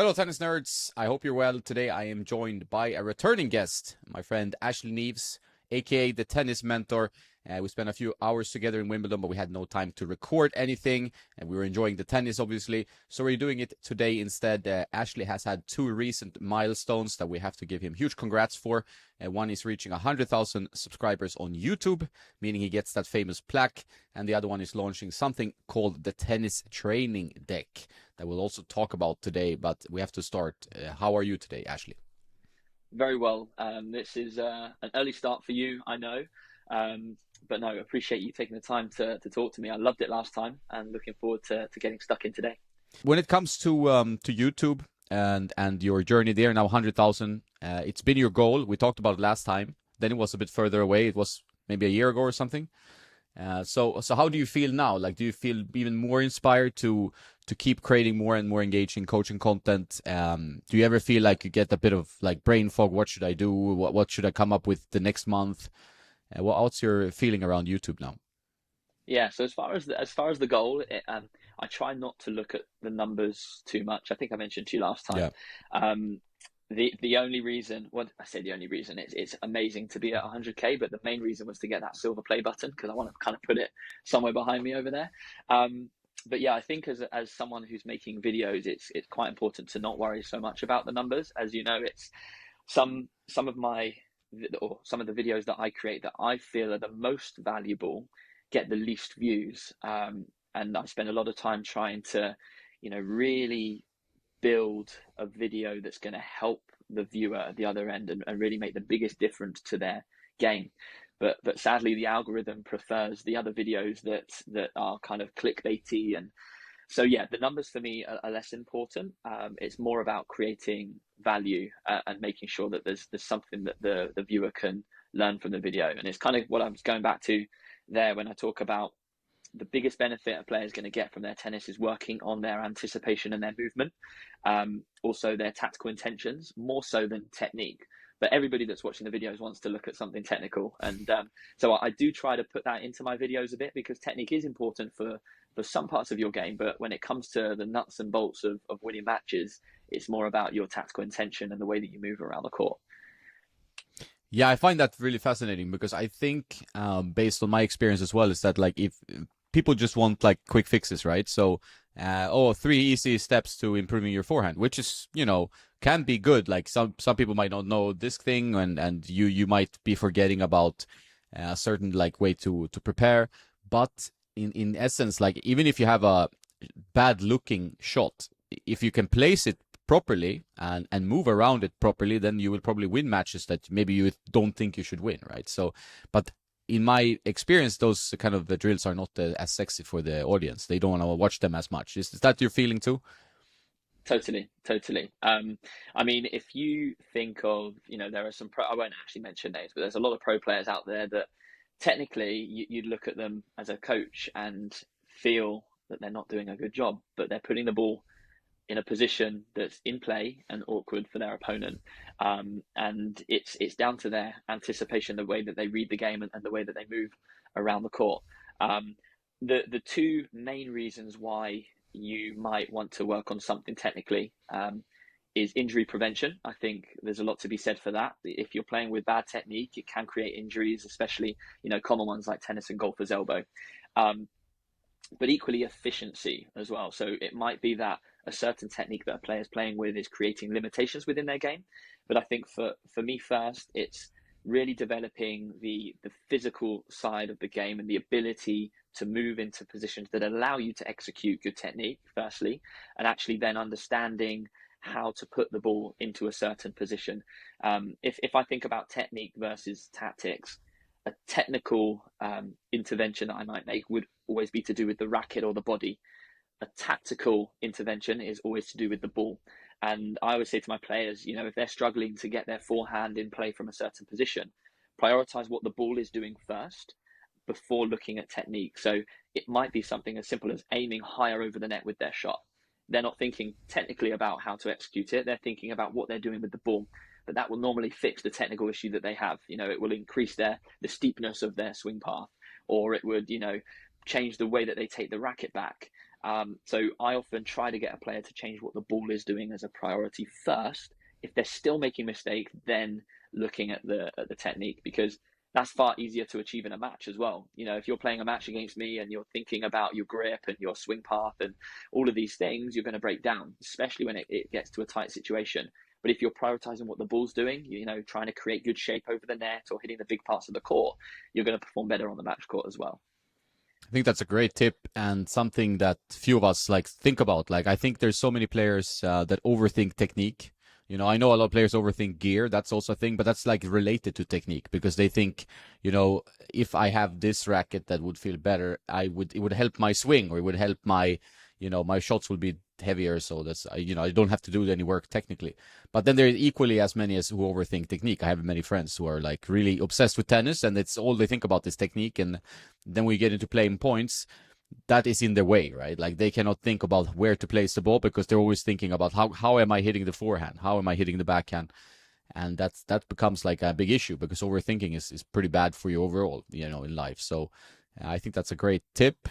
Fellow tennis nerds, I hope you're well. Today I am joined by a returning guest, my friend Ashley Neaves, aka the tennis mentor. We spent a few hours together in Wimbledon, but we had no time to record anything, and we were enjoying the tennis, obviously. So we're doing it today instead. Ashley has had two recent milestones that we have to give him huge congrats for. One is reaching 100,000 subscribers on YouTube, meaning he gets that famous plaque, and the other one is launching something called the Tennis Training Deck that we'll also talk about today. But we have to start. How are you today, Ashley? Very well. This is an early start for you, I know. But no, appreciate you taking the time to talk to me. I loved it last time and looking forward to getting stuck in today. When it comes to YouTube and your journey there, now 100,000, it's been your goal. We talked about it last time. Then it was a bit further away. It was maybe a year ago or something. So how do you feel now? Like, do you feel even more inspired to keep creating more and more engaging coaching content? Do you ever feel like you get a bit of like brain fog? What should I do? What should I come up with the next month? What's your feeling around YouTube now? Yeah. So as far as the goal, I try not to look at the numbers too much. I think I mentioned to you last time. Yeah. Um, the only reason, well, I say the only reason, it's amazing to be at 100K, but the main reason was to get that silver play button because I want to kind of put it somewhere behind me over there. But yeah, I think as someone who's making videos, it's quite important to not worry so much about the numbers. As you know, it's some of my or some of the videos that I create that I feel are the most valuable get the least views. And I spend a lot of time trying to, really build a video that's going to help the viewer at the other end and really make the biggest difference to their game. But sadly, the algorithm prefers the other videos that are kind of clickbaity, and so yeah, the numbers for me are less important. It's more about creating value and making sure that there's something that the viewer can learn from the video, and it's kind of what I was going back to there when I talk about the biggest benefit a player is going to get from their tennis is working on their anticipation and their movement, also their tactical intentions, more so than technique. But everybody that's watching the videos wants to look at something technical, and so I do try to put that into my videos a bit because technique is important for some parts of your game. But when it comes to the nuts and bolts of winning matches, it's more about your tactical intention and the way that you move around the court. Yeah, I find that really fascinating because I think, based on my experience as well, is that like if people just want like quick fixes, right? So, three easy steps to improving your forehand, which is, can be good. Like some people might not know this thing, and you might be forgetting about a certain like way to prepare. But in essence, like even if you have a bad looking shot, if you can place it properly and move around it properly, then you will probably win matches that maybe you don't think you should win, right? So, but in my experience, those kind of the drills are not as sexy for the audience. They don't want to watch them as much. Is that your feeling too? Totally. I mean, if you think of, there are some pro, I won't actually mention names, but there's a lot of pro players out there that technically you'd look at them as a coach and feel that they're not doing a good job, but they're putting the ball in a position that's in play and awkward for their opponent. And it's down to their anticipation, the way that they read the game and the way that they move around the court. The two main reasons why you might want to work on something technically is injury prevention. I think there's a lot to be said for that. If you're playing with bad technique, it can create injuries, especially common ones like tennis and golfer's elbow. But equally efficiency as well. So it might be that a certain technique that a player is playing with is creating limitations within their game. But I think for me first, it's really developing the physical side of the game and the ability to move into positions that allow you to execute good technique, firstly, and actually then understanding how to put the ball into a certain position. If I think about technique versus tactics, a technical intervention that I might make would always be to do with the racket or the body. A tactical intervention is always to do with the ball. And I always say to my players, if they're struggling to get their forehand in play from a certain position, prioritize what the ball is doing first before looking at technique. So it might be something as simple as aiming higher over the net with their shot. They're not thinking technically about how to execute it. They're thinking about what they're doing with the ball. But that will normally fix the technical issue that they have. It will increase the steepness of their swing path, or it would, change the way that they take the racket back. So I often try to get a player to change what the ball is doing as a priority first. If they're still making mistakes, then looking at the technique, because that's far easier to achieve in a match as well. You know, if you're playing a match against me and you're thinking about your grip and your swing path and all of these things, you're going to break down, especially when it gets to a tight situation. But if you're prioritizing what the ball's doing, you know, trying to create good shape over the net or hitting the big parts of the court, you're going to perform better on the match court as well. I think that's a great tip and something that few of us like think about. Like I think there's so many players that overthink technique. You know, I know a lot of players overthink gear. That's also a thing, but that's like related to technique because they think, you know, if I have this racket that would feel better, it would help my swing or it would help my, you know, my shots will be heavier. So that's, you know, I don't have to do any work technically. But then there's equally as many as who overthink technique. I have many friends who are like really obsessed with tennis and it's all they think about is technique. And then we get into playing points that is in their way, right? Like they cannot think about where to place the ball because they're always thinking about how am I hitting the forehand? How am I hitting the backhand? And that becomes like a big issue because overthinking is pretty bad for you overall, you know, in life. So I think that's a great tip.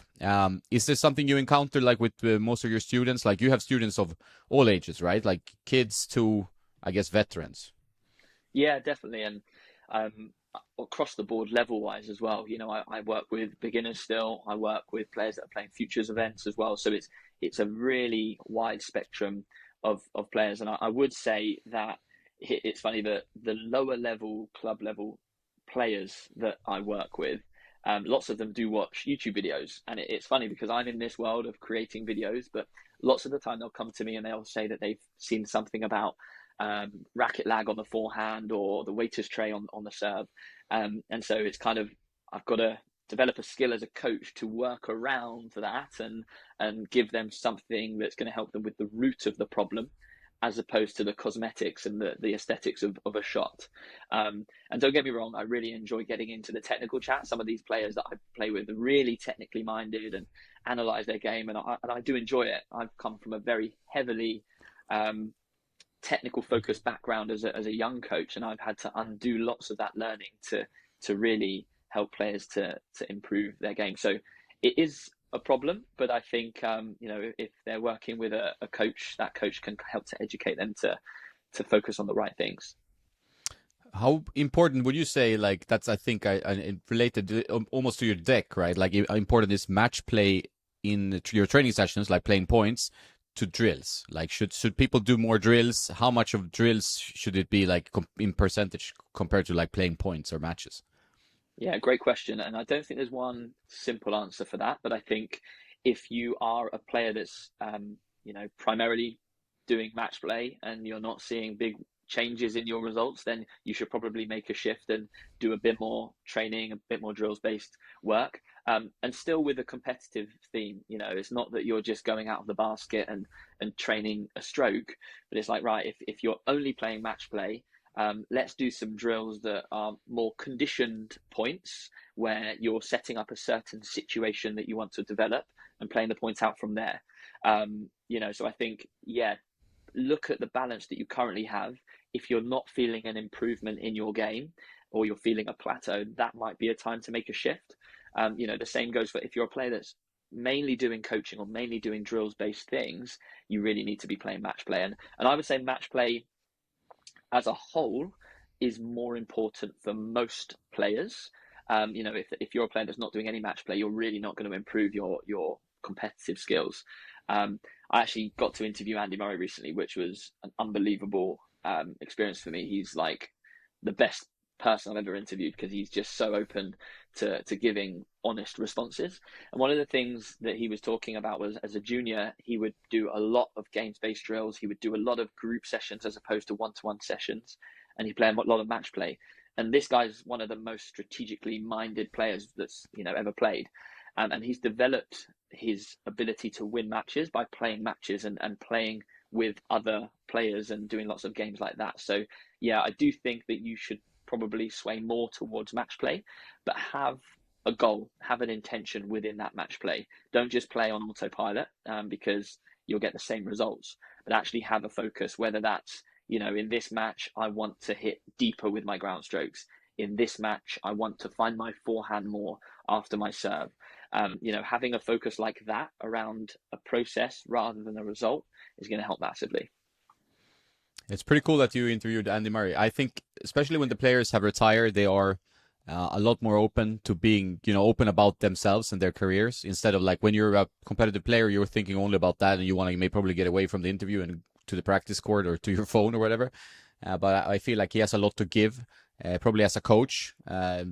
Is this something you encounter like with most of your students? Like you have students of all ages, right? Like kids to, I guess, veterans. Yeah, definitely. And um, across the board, level wise as well. You know, I work with beginners still. I work with players that are playing futures events as well. So it's a really wide spectrum of players. And I would say that it's funny that the lower level, club level players that I work with, lots of them do watch YouTube videos. And it's funny because I'm in this world of creating videos, but lots of the time they'll come to me and they'll say that they've seen something about racket lag on the forehand or the waiter's tray on the serve. And so it's kind of, I've got to develop a skill as a coach to work around that and give them something that's going to help them with the root of the problem as opposed to the cosmetics and the aesthetics of a shot. And don't get me wrong, I really enjoy getting into the technical chat. Some of these players that I play with are really technically minded and analyze their game, and I do enjoy it. I've come from a very heavily technical focused background as a young coach, and I've had to undo lots of that learning to really help players to improve their game. So it is a problem, but I think you know, if they're working with a coach, that coach can help to educate them to focus on the right things. How important would you say, like, that's, I think, related almost to your deck, right? Like, how important is match play in your training sessions, like playing points, to drills? Like, should people do more drills? How much of drills should it be, like, in percentage compared to, like, playing points or matches? Yeah, great question. And I don't think there's one simple answer for that. But I think if you are a player that's, you know, primarily doing match play and you're not seeing big changes in your results, then you should probably make a shift and do a bit more training, a bit more drills based work. And still with a competitive theme, you know, it's not that you're just going out of the basket and training a stroke, but it's like, right, if you're only playing match play, let's do some drills that are more conditioned points where you're setting up a certain situation that you want to develop and playing the points out from there. You know, so I think, yeah, look at the balance that you currently have. If you're not feeling an improvement in your game or you're feeling a plateau, that might be a time to make a shift. You know, the same goes for if you're a player that's mainly doing coaching or mainly doing drills based things, you really need to be playing match play. And I would say match play as a whole is more important for most players. You know, if you're a player that's not doing any match play, you're really not going to improve your competitive skills. I actually got to interview Andy Murray recently, which was an unbelievable experience for me. He's like the best person I've ever interviewed because he's just so open to giving honest responses. And one of the things that he was talking about was, as a junior, he would do a lot of games-based drills. He would do a lot of group sessions as opposed to one-to-one sessions, and he played a lot of match play. And this guy's one of the most strategically minded players that's, you know, ever played. And he's developed his ability to win matches by playing matches and playing with other players and doing lots of games like that. So yeah, I do think that you should probably sway more towards match play, but have a goal, have an intention within that match play. Don't just play on autopilot because you'll get the same results, but actually have a focus, whether that's, you know, in this match, I want to hit deeper with my ground strokes. In this match, I want to find my forehand more after my serve. Having a focus like that around a process rather than a result is going to help massively. It's pretty cool that you interviewed Andy Murray. I think, especially when the players have retired, they are a lot more open to being, open about themselves and their careers. Instead of like when you're a competitive player, you're thinking only about that, and you want to may probably get away from the interview and to the practice court or to your phone or whatever. But I feel like he has a lot to give, probably as a coach.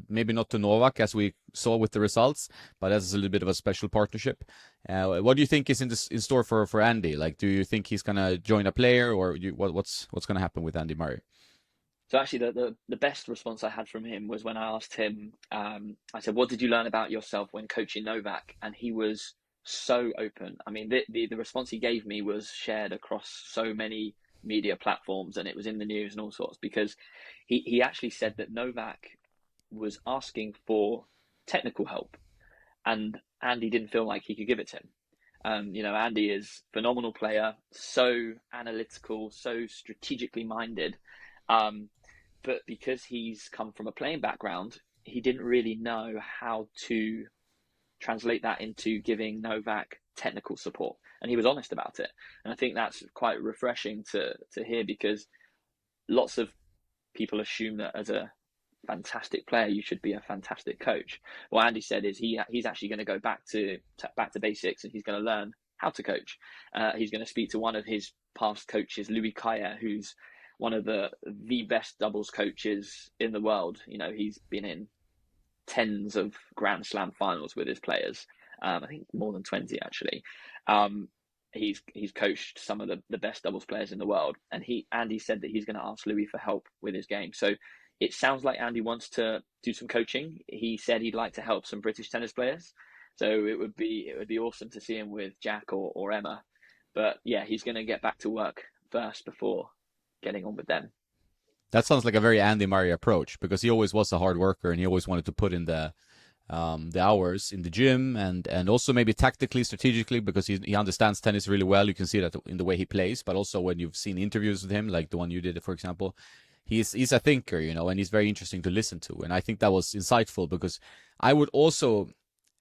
Maybe not to Novak, as we saw with the results, but as a little bit of a special partnership. What do you think is in store for Andy? Like, do you think he's gonna join a player, or what's gonna happen with Andy Murray? So actually, the best response I had from him was when I asked him. I said, "What did you learn about yourself when coaching Novak?" And he was so open. I mean, the response he gave me was shared across so many media platforms, and it was in the news and all sorts, because he actually said that Novak was asking for technical help, and Andy didn't feel like he could give it to him. Andy is a phenomenal player, so analytical, so strategically minded. But because he's come from a playing background, he didn't really know how to translate that into giving Novak technical support. And he was honest about it. And I think that's quite refreshing to hear, because lots of people assume that as a fantastic player, you should be a fantastic coach. What Andy said is he's actually going to go back to basics, and he's going to learn how to coach. He's going to speak to one of his past coaches, Louis Cayer, who's one of the best doubles coaches in the world. He's been in tens of Grand Slam finals with his players. I think more than 20 actually. He's coached some of the best doubles players in the world, and Andy said that he's going to ask Louis for help with his game. So it sounds like Andy wants to do some coaching. He said he'd like to help some British tennis players. So it would be awesome to see him with Jack or Emma. But yeah, he's going to get back to work first before getting on with them. That sounds like a very Andy Murray approach, because he always was a hard worker and he always wanted to put in the hours in the gym, and also maybe tactically, strategically, because he understands tennis really well. You can see that in the way he plays, but also when you've seen interviews with him, like the one you did, for example, he's a thinker, and he's very interesting to listen to. And I think that was insightful, because I would also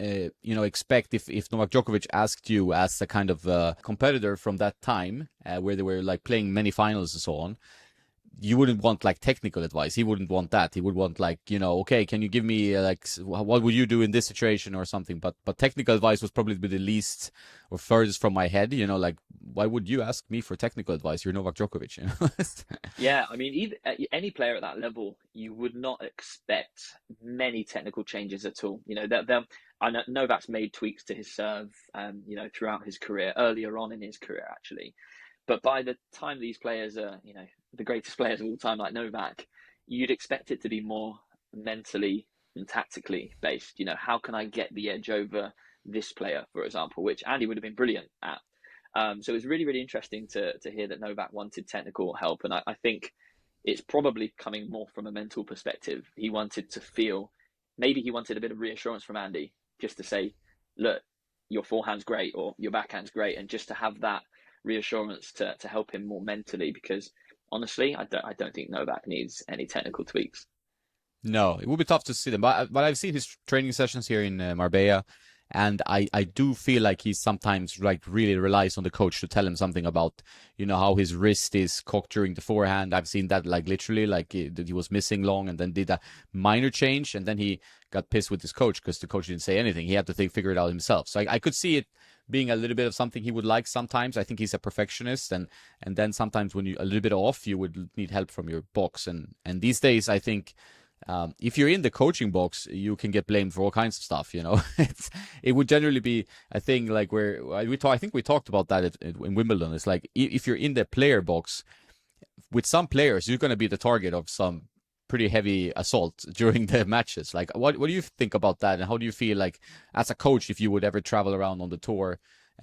expect if Novak Djokovic asked you as a kind of competitor from that time, where they were like playing many finals and so on, you wouldn't want like technical advice. He wouldn't want that. He would want like, okay, can you give me like what would you do in this situation or something? But technical advice was probably the least or furthest from my head. Like, why would you ask me for technical advice? You're Novak Djokovic. Yeah, I mean, any player at that level, you would not expect many technical changes at all. I know Novak's made tweaks to his serve, throughout his career, earlier on in his career actually. But by the time these players are, the greatest players of all time, like Novak, you'd expect it to be more mentally and tactically based. How can I get the edge over this player, for example, which Andy would have been brilliant at. So it was really, really interesting to hear that Novak wanted technical help. And I think it's probably coming more from a mental perspective. He wanted to feel, maybe he wanted a bit of reassurance from Andy, just to say, look, your forehand's great or your backhand's great, and just to have that reassurance to help him more mentally, because honestly, I don't think Novak needs any technical tweaks. No, it would be tough to see them, but I've seen his training sessions here in Marbella, and I do feel like he sometimes like really relies on the coach to tell him something about how his wrist is cocked during the forehand. I've seen that like literally like he was missing long and then did a minor change, and then he got pissed with his coach because the coach didn't say anything. He had to figure it out himself. So I could see it being a little bit of something he would like sometimes. I think he's a perfectionist, and then sometimes when you a little bit off, you would need help from your box. And these days, I think if you're in the coaching box, you can get blamed for all kinds of stuff. It would generally be a thing like where I think we talked about that in Wimbledon. It's like if you're in the player box with some players, you're going to be the target of some pretty heavy assault during the matches. Like, what do you think about that, and how do you feel like as a coach if you would ever travel around on the tour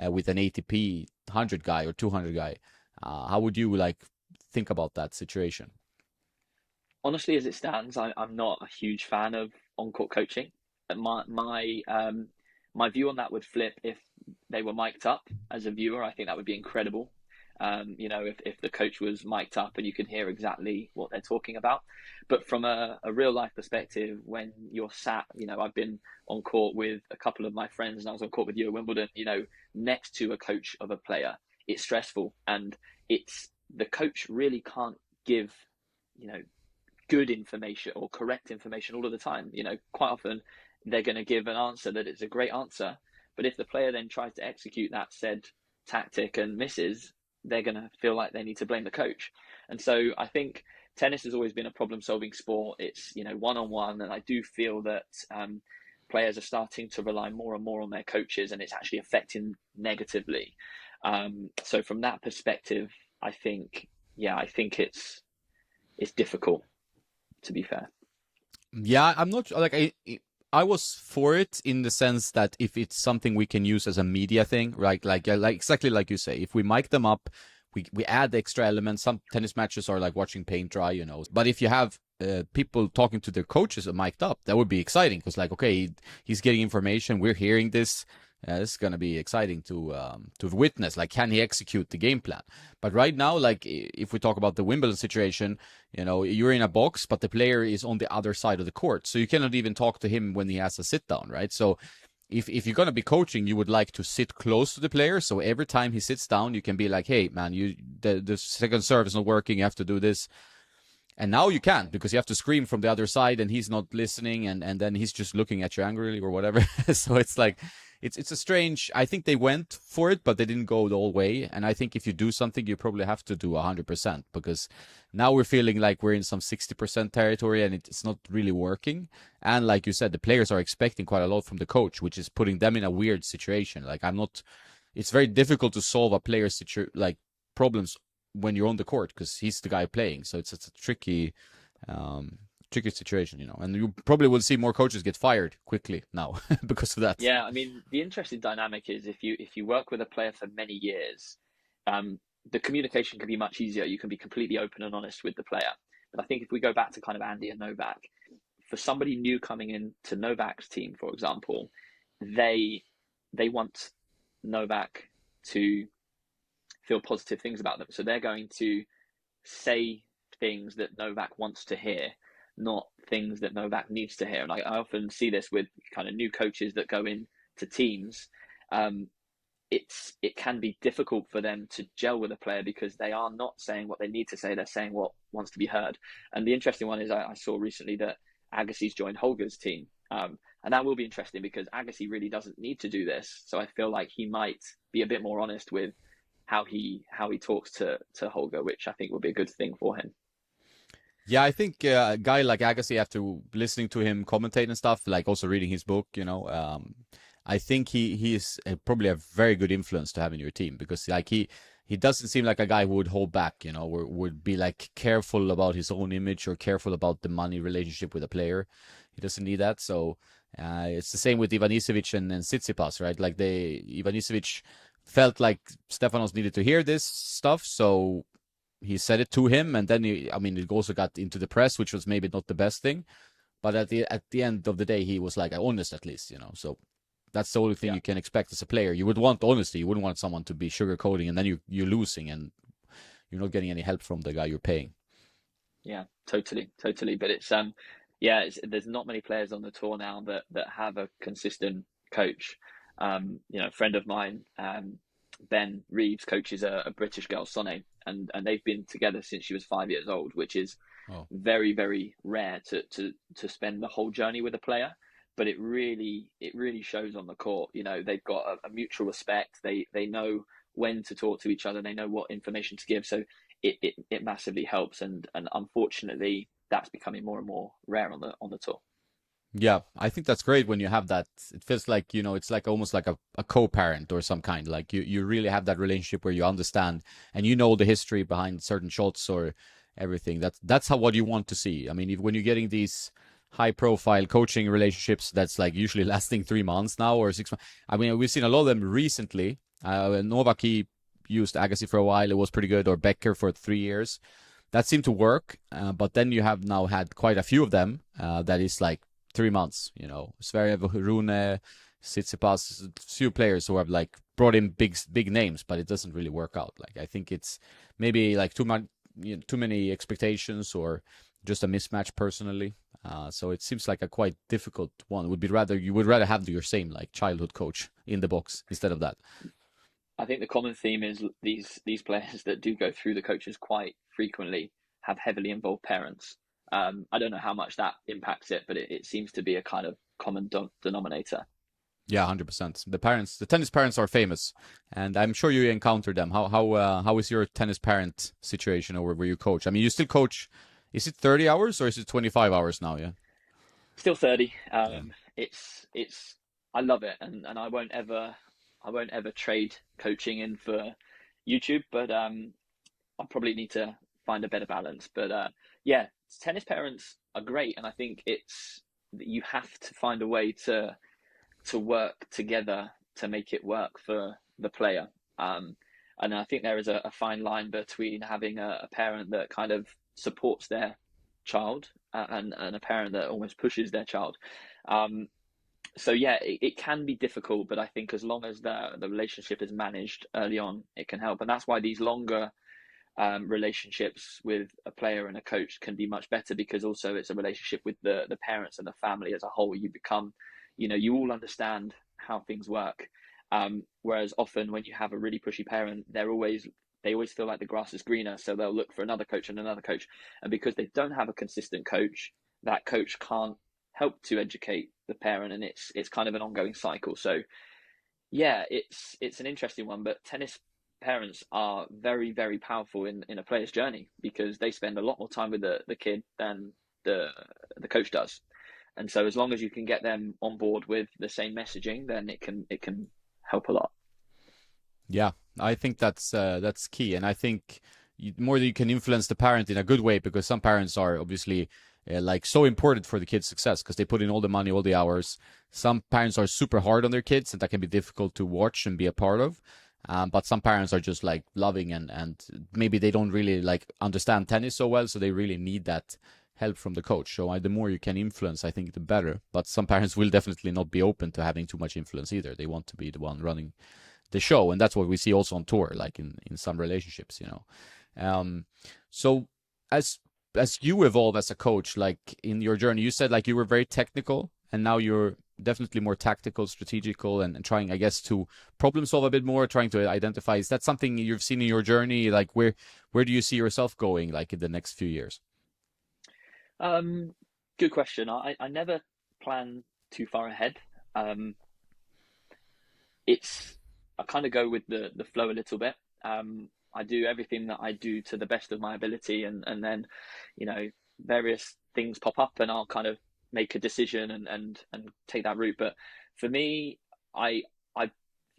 with an ATP 100 guy or 200 guy? How would you like think about that situation? Honestly, as it stands, I'm not a huge fan of on-court coaching. My view on that would flip if they were mic'd up as a viewer. I think that would be incredible. if the coach was mic'd up and you can hear exactly what they're talking about. But from a real life perspective, when you're sat, I've been on court with a couple of my friends, and I was on court with you at Wimbledon, next to a coach of a player. It's stressful, and it's the coach really can't give, good information or correct information all of the time. Quite often they're going to give an answer that is a great answer, but if the player then tries to execute that said tactic and misses, they're going to feel like they need to blame the coach. And so I think tennis has always been a problem-solving sport. It's one-on-one, and I do feel that players are starting to rely more and more on their coaches, and it's actually affecting negatively. So from that perspective, I think it's difficult, to be fair. Yeah, I'm not like I was for it in the sense that if it's something we can use as a media thing, right? Like exactly like you say, if we mic them up, we add extra elements. Some tennis matches are like watching paint dry, But if you have people talking to their coaches mic'd up, that would be exciting because, like, okay, he's getting information, we're hearing this. This is gonna be exciting to witness. Like, can he execute the game plan? But right now, like, if we talk about the Wimbledon situation, you're in a box, but the player is on the other side of the court, so you cannot even talk to him when he has a sit down, right? So if you're gonna be coaching, you would like to sit close to the player, so every time he sits down, you can be like, hey man, the second serve is not working, you have to do this. And now you can't, because you have to scream from the other side and he's not listening, and then he's just looking at you angrily or whatever. So it's like, it's a strange, I think they went for it, but they didn't go the whole way. And I think if you do something, you probably have to do 100%, because now we're feeling like we're in some 60% territory and it's not really working. And like you said, the players are expecting quite a lot from the coach, which is putting them in a weird situation. Like, it's very difficult to solve a player's problems when you're on the court, because he's the guy playing. So it's a tricky situation, and you probably will see more coaches get fired quickly now because of that. Yeah, I mean, the interesting dynamic is if you work with a player for many years, the communication can be much easier. You can be completely open and honest with the player. But I think if we go back to kind of Andy and Novak, for somebody new coming in to Novak's team, for example, they want Novak to feel positive things about them. So they're going to say things that Novak wants to hear, not things that Novak needs to hear. And I often see this with kind of new coaches that go into teams. It can be difficult for them to gel with a player because they are not saying what they need to say. They're saying what wants to be heard. And the interesting one is I saw recently that Agassi's joined Holger's team. And that will be interesting because Agassi really doesn't need to do this. So I feel like he might be a bit more honest with how he talks to Holger, which I think will be a good thing for him. Yeah, I think a guy like Agassi, after listening to him commentate and stuff, like also reading his book, I think he is probably a very good influence to have in your team, because like he doesn't seem like a guy who would hold back, would be like careful about his own image or careful about the money relationship with a player. He doesn't need that. So it's the same with Ivanisevic and Tsitsipas, right? Like Ivanisevic felt like Stefanos needed to hear this stuff, so he said it to him, and then it also got into the press, which was maybe not the best thing, but at the end of the day, he was like honest, at least, So that's the only thing you can expect as a player. You would want honesty. You wouldn't want someone to be sugarcoating, and then you're losing, and you're not getting any help from the guy you're paying. Yeah, totally. But it's there's not many players on the tour now that have a consistent coach. A friend of mine, Ben Reeves, coaches a British girl, Sonne, and they've been together since she was 5 years old, which is very, very rare to spend the whole journey with a player. But it really shows on the court. They've got a mutual respect. They know when to talk to each other. They know what information to give. So it massively helps. And unfortunately, that's becoming more and more rare on the tour. Yeah, I think that's great when you have that. It feels like, it's like almost like a co-parent or some kind. Like you really have that relationship where you understand and the history behind certain shots or everything. That's what you want to see. I mean, when you're getting these high-profile coaching relationships, that's like usually lasting 3 months now or 6 months. I mean, we've seen a lot of them recently. Novak, he used Agassi for a while. It was pretty good. Or Becker for 3 years. That seemed to work. But then you have now had quite a few of them that is like 3 months, Zverev, Rune, Tsitsipas, few players who have like brought in big names, but it doesn't really work out. Like I think it's maybe like too many expectations or just a mismatch personally. So it seems like a quite difficult one. You would rather have your same like childhood coach in the box instead of that. I think the common theme is these players that do go through the coaches quite frequently have heavily involved parents. I don't know how much that impacts it, but it seems to be a kind of common denominator. Yeah, 100%. The tennis parents are famous, and I'm sure you encounter them. How is your tennis parent situation, or where you coach? I mean, you still coach. Is it 30 hours or is it 25 hours now? Yeah. Still 30. Yeah. It's I love it, and I won't ever trade coaching in for YouTube, but I probably need to find a better balance. But yeah, tennis parents are great, and I think it's you have to find a way to work together to make it work for the player. And I think there is a fine line between having a parent that kind of supports their child and a parent that almost pushes their child. Um, so yeah, it can be difficult, but I think as long as the relationship is managed early on, it can help. And that's why these longer relationships with a player and a coach can be much better, because also it's a relationship with the parents and the family as a whole. You become, you all understand how things work. Whereas often when you have a really pushy parent, they always feel like the grass is greener, so they'll look for another coach and another coach. And because they don't have a consistent coach, that coach can't help to educate the parent, and it's kind of an ongoing cycle. So yeah, it's an interesting one, but tennis parents are very, very powerful in a player's journey, because they spend a lot more time with the kid than the the coach does. And so as long as you can get them on board with the same messaging, then it can help a lot. Yeah, I think that's key, and I think more that you can influence the parent in a good way, because some parents are obviously like so important for the kid's success because they put in all the money, all the hours. Some parents are super hard on their kids, and that can be difficult to watch and be a part of. But some parents are just like loving, and maybe they don't really like understand tennis so well, so they really need that help from the coach. So the more you can influence, I think the better. But some parents will definitely not be open to having too much influence either. They want to be the one running the show, and that's what we see also on tour, like in some relationships, so as you evolve as a coach, like in your journey, you said like you were very technical, and now you're definitely more tactical, strategical, and trying, I guess, to problem solve a bit more, trying to identify. Is that something you've seen in your journey? Like where do you see yourself going, like in the next few years? Good question. I never plan too far ahead. Um, it's I kind of go with the flow a little bit. I do everything that I do to the best of my ability, and then, you know, various things pop up, and I'll kind of make a decision and take that route. But for me, I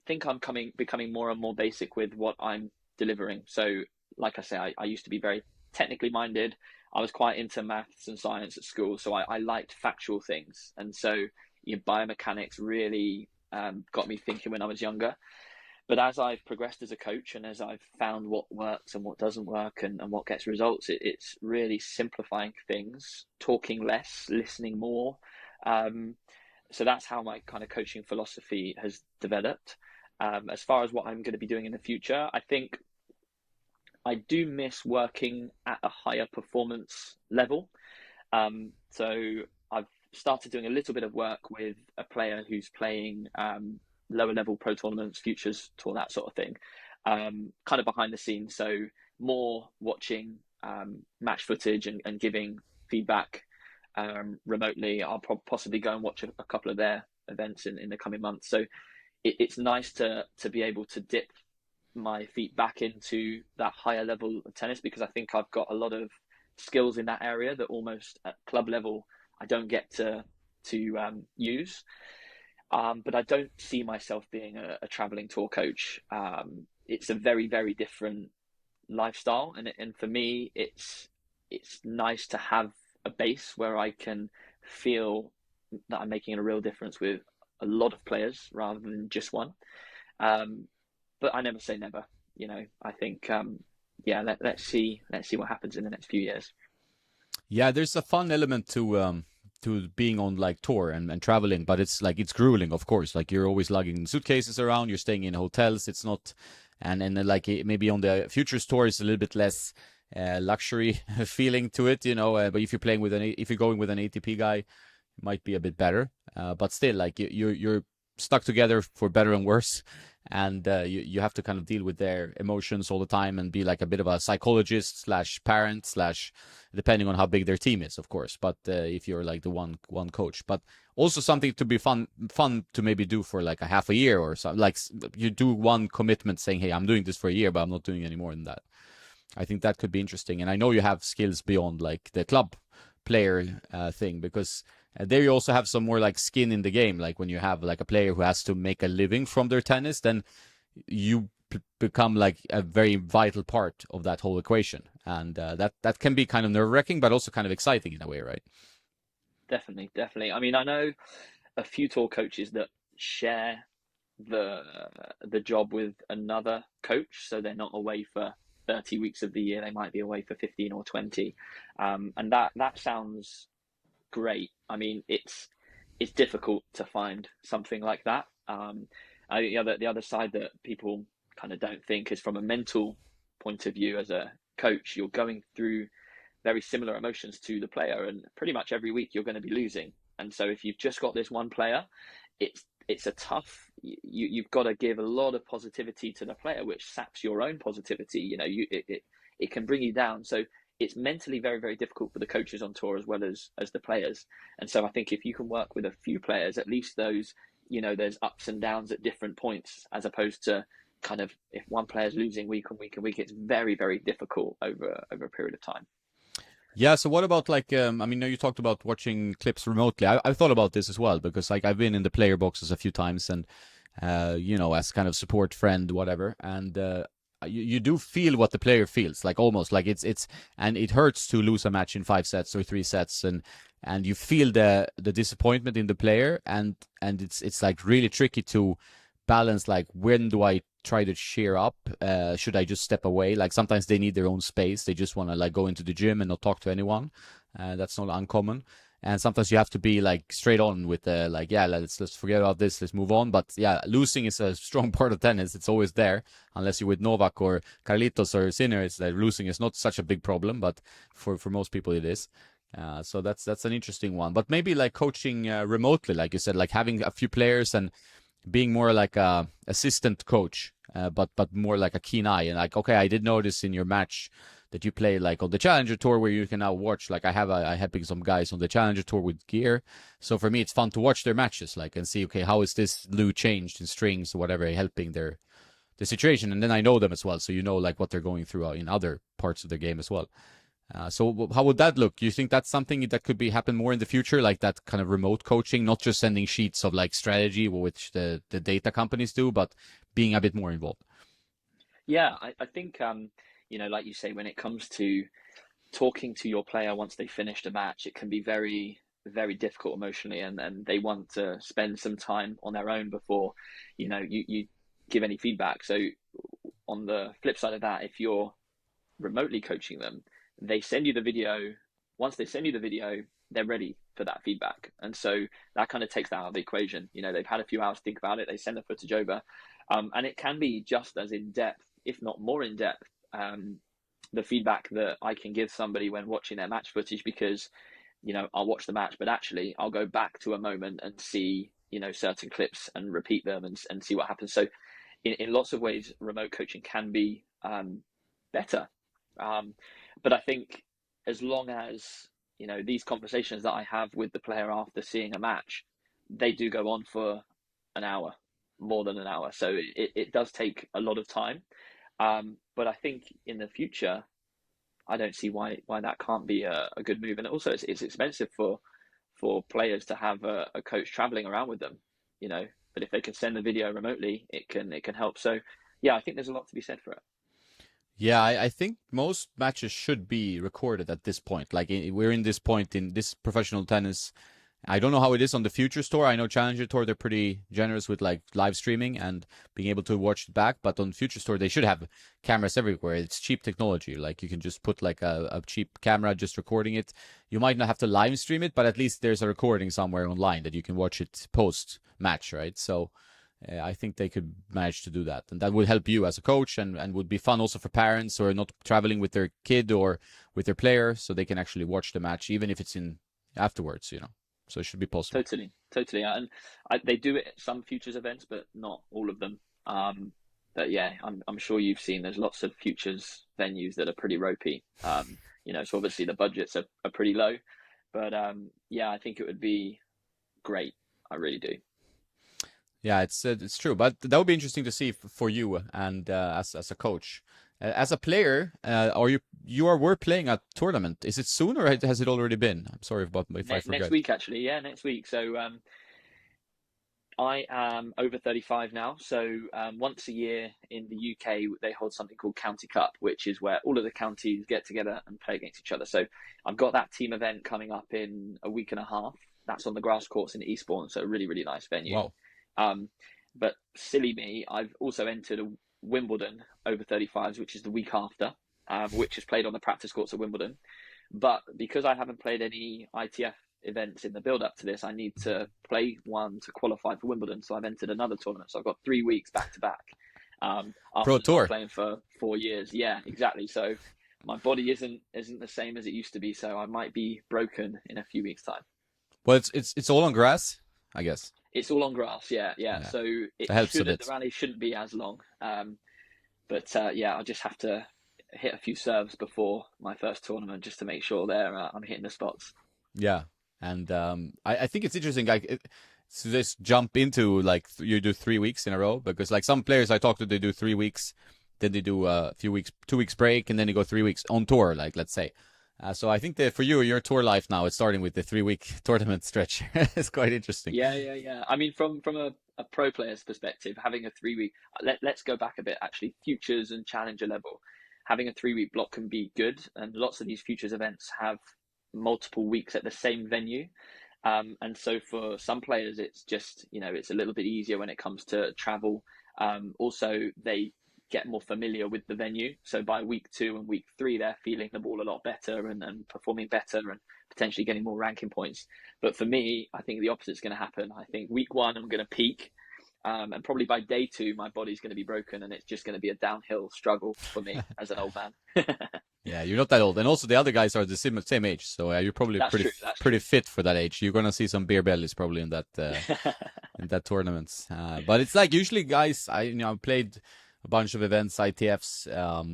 think I'm coming becoming more and more basic with what I'm delivering. So, like I say, I used to be very technically minded. I was quite into maths and science at school, so I liked factual things, and so biomechanics really got me thinking when I was younger. But as I've progressed as a coach, and as I've found what works and what doesn't work, and what gets results, it's really simplifying things, talking less, listening more. Um, so that's how my kind of coaching philosophy has developed. As far as what I'm going to be doing in the future, I think I do miss working at a higher performance level. So I've started doing a little bit of work with a player who's playing lower level pro tournaments, futures tour, that sort of thing, kind of behind the scenes. So more watching match footage and giving feedback remotely. I'll possibly go and watch a couple of their events in the coming months. So it's nice to be able to dip my feet back into that higher level of tennis, because I think I've got a lot of skills in that area that almost at club level I don't get to use. But I don't see myself being a traveling tour coach. It's a very, very different lifestyle, and for me, it's nice to have a base where I can feel that I'm making a real difference with a lot of players rather than just one. Um, but I never say never. I think yeah, let's see what happens in the next few years. Yeah, there's a fun element to being on like tour and traveling, but it's like it's grueling, of course. Like you're always lugging suitcases around, you're staying in hotels. It's not, and then like maybe on the Futures tour, it's a little bit less luxury feeling to it, you know. But if you're playing with if you're going with an ATP guy, it might be a bit better. But still, like you're stuck together for better and worse, and you have to kind of deal with their emotions all the time and be like a bit of a psychologist slash parent slash, depending on how big their team is, of course. But if you're like the one coach, but also something to be fun to maybe do for like a half a year or something. Like you do one commitment saying, hey, I'm doing this for a year, but I'm not doing any more than that. I think that could be interesting. And I know you have skills beyond like the club player thing, because there you also have some more like skin in the game. Like when you have like a player who has to make a living from their tennis, then you become like a very vital part of that whole equation. And that can be kind of nerve-wracking, but also kind of exciting in a way, right? Definitely, definitely. I mean, I know a few tour coaches that share the job with another coach, so they're not away for 30 weeks of the year. They might be away for 15 or 20, and that sounds great. I mean, it's difficult to find something like that. The other side that people kind of don't think is from a mental point of view. As a coach, you're going through very similar emotions to the player, and pretty much every week you're going to be losing. And so if you've just got this one player, it's a tough. You've got to give a lot of positivity to the player, which saps your own positivity. You know, it can bring you down. So it's mentally very, very difficult for the coaches on tour as well as the players. And so I think if you can work with a few players, at least those, you know, there's ups and downs at different points, as opposed to kind of if one player's losing week on week and week, it's very, very difficult over a period of time. Yeah, so what about like I mean, you talked about watching clips remotely. I've thought about this as well, because like I've been in the player boxes a few times, and you know, as kind of support friend, whatever, and you do feel what the player feels, like almost like it's and it hurts to lose a match in 5 sets or 3 sets, and you feel the disappointment in the player, and it's like really tricky to balance, like when do I try to cheer up, should I just step away? Like sometimes they need their own space, they just want to like go into the gym and not talk to anyone. That's not uncommon. And sometimes you have to be like straight on with the like, yeah, let's forget about this, let's move on. But yeah, losing is a strong part of tennis. It's always there, unless you're with Novak or Carlitos or Sinner. It's like losing is not such a big problem, but for most people it is. So that's an interesting one. But maybe like coaching remotely, like you said, like having a few players and being more like a assistant coach, but more like a keen eye, and like, okay, I did notice in your match that you play like on the Challenger Tour, where you can now watch, like I have some guys on the Challenger Tour with gear, so for me it's fun to watch their matches, like, and see, okay, how is this loo changed in strings or whatever, helping the situation, and then I know them as well, so you know like what they're going through in other parts of their game as well. So how would that look? Do you think that's something that could be happen more in the future, like that kind of remote coaching, not just sending sheets of like strategy, which the data companies do, but being a bit more involved? Yeah, I think you know, like you say, when it comes to talking to your player once they finished a match, it can be very, very difficult emotionally, and they want to spend some time on their own before, you know, you give any feedback. So on the flip side of that, if you're remotely coaching them, they send you the video. Once they send you the video, they're ready for that feedback, and so that kind of takes that out of the equation. You know, they've had a few hours to think about it. They send the footage over, and it can be just as in depth, if not more in depth, the feedback that I can give somebody when watching their match footage, because, you know, I'll watch the match, but actually I'll go back to a moment and see, you know, certain clips and repeat them and see what happens. So in lots of ways, remote coaching can be better. But I think as long as, you know, these conversations that I have with the player after seeing a match, they do go on for an hour, more than an hour. So it does take a lot of time. But I think in the future, I don't see why that can't be a good move. And also, it's expensive for players to have a coach traveling around with them, you know. But if they can send the video remotely, it can help. So yeah, I think there's a lot to be said for it. Yeah, I think most matches should be recorded at this point. Like we're in this point in this professional tennis, I don't know how it is on the Future Store. I know Challenger Tour, they're pretty generous with like live streaming and being able to watch it back. But on Future Store, they should have cameras everywhere. It's cheap technology. Like you can just put like a cheap camera just recording it. You might not have to live stream it, but at least there's a recording somewhere online that you can watch it post match, right? So I think they could manage to do that. And that would help you as a coach and would be fun also for parents who are not traveling with their kid or with their player. So they can actually watch the match, even if it's in afterwards, you know. So it should be possible. Totally, and they do it at some futures events, but not all of them. But yeah, I'm sure you've seen there's lots of futures venues that are pretty ropey. So obviously the budgets are pretty low, but yeah, I think it would be great. I really do. Yeah, it's true, but that would be interesting to see for you and as a coach. As a player, were playing a tournament? Is it soon or has it already been? I'm sorry if I forget. Next week, actually. Yeah, next week. So I am over 35 now. So once a year in the UK, they hold something called County Cup, which is where all of the counties get together and play against each other. So I've got that team event coming up in a week and a half. That's on the grass courts in Eastbourne, so a really, really nice venue. Wow. But silly me, I've also entered a Wimbledon over 35s, which is the week after, which is played on the practice courts at Wimbledon. But because I haven't played any ITF events in the build up to this, I need to play one to qualify for Wimbledon. So I've entered another tournament. So I've got 3 weeks back to back. Pro Tour. Playing for 4 years. Yeah, exactly. So my body isn't the same as it used to be. So I might be broken in a few weeks' time. Well, it's all on grass, I guess. It's all on grass, yeah. So the rally shouldn't be as long. But I'll just have to hit a few serves before my first tournament just to make sure I'm hitting the spots. Yeah, and I think it's interesting. So just jump into like you do 3 weeks in a row, because like some players I talk to, they do 3 weeks, then they do a few weeks, 2 weeks break, and then they go 3 weeks on tour. Like let's say. So I think that for you, your tour life now is starting with the 3-week tournament stretch. It's quite interesting. Yeah. I mean, from a pro player's perspective, having a 3-week, let's go back a bit, actually, futures and challenger level, having a 3-week block can be good. And lots of these futures events have multiple weeks at the same venue. And so for some players, it's just, it's a little bit easier when it comes to travel. Also, they get more familiar with the venue. So by week 2 and week 3, they're feeling the ball a lot better and performing better and potentially getting more ranking points. But for me, I think the opposite is going to happen. I think week 1, I'm going to peak. And probably by day 2, my body's going to be broken and it's just going to be a downhill struggle for me as an old man. Yeah, you're not that old. And also the other guys are the same age. So you're probably pretty fit for that age. You're going to see some beer bellies probably in that in that tournaments. But it's like usually guys, I played a bunch of events, ITFs,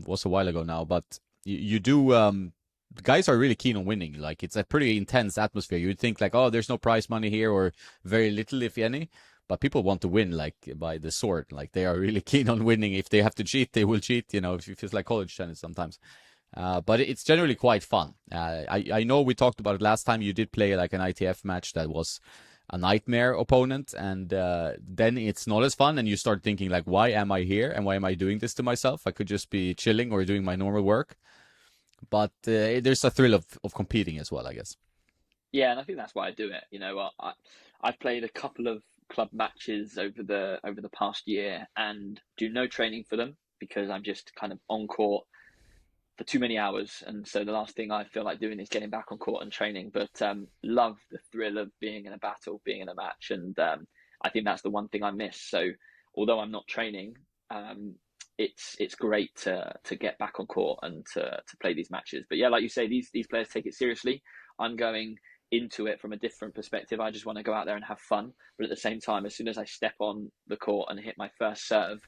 was a while ago now, but you do, the guys are really keen on winning. Like it's a pretty intense atmosphere. You'd think like, oh, there's no prize money here or very little, if any, but people want to win like by the sword. Like they are really keen on winning. If they have to cheat, they will cheat, if it feels like college tennis sometimes. But it's generally quite fun. I know we talked about it last time. You did play like an ITF match that was a nightmare opponent, and then it's not as fun, and you start thinking like, why am I here and why am I doing this to myself? I could just be chilling or doing my normal work. But there's a thrill of competing as well, I guess. Yeah, and I think that's why I do it. I've played a couple of club matches over the past year and do no training for them because I'm just kind of on court for too many hours, and so the last thing I feel like doing is getting back on court and training. But love the thrill of being in a battle, being in a match, and I think that's the one thing I miss. So although I'm not training, it's great to get back on court and to play these matches. But yeah, like you say, these players take it seriously. I'm going into it from a different perspective. I just want to go out there and have fun, but at the same time, as soon as I step on the court and hit my first serve,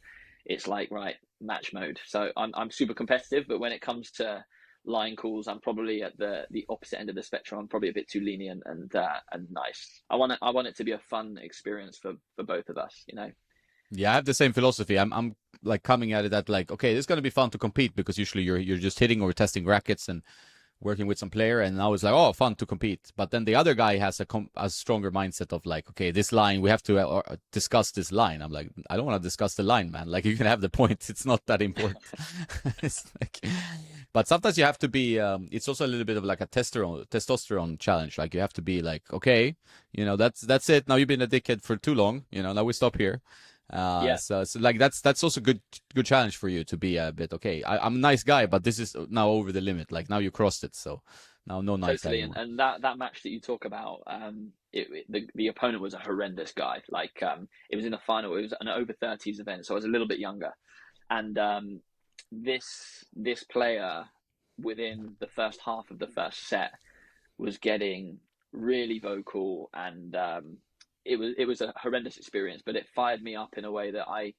it's like, right, match mode. So I'm super competitive, but when it comes to line calls, I'm probably at the opposite end of the spectrum. I'm probably a bit too lenient and nice. I want it to be a fun experience for both of us, Yeah, I have the same philosophy. I'm like coming at it that like, okay, it's gonna be fun to compete because usually you're just hitting or testing rackets and working with some player, and I was like, oh, fun to compete. But then the other guy has a stronger mindset of like, okay, this line, we have to discuss this line. I'm like, I don't want to discuss the line, man. Like, you can have the points. It's not that important. It's like, but sometimes you have to be, it's also a little bit of like a testosterone challenge. Like, you have to be like, okay, that's it. Now you've been a dickhead for too long. Now we stop here. Yeah. So like that's also good challenge for you to be a bit okay. I'm a nice guy, but this is now over the limit. Like, now you crossed it, so now no nice Totally, anymore. and that match that you talk about, the opponent was a horrendous guy. Like, it was in the final. It was an over 30s event, so I was a little bit younger, and this player within the first half of the first set was getting really vocal, and it was a horrendous experience. But it fired me up in a way that I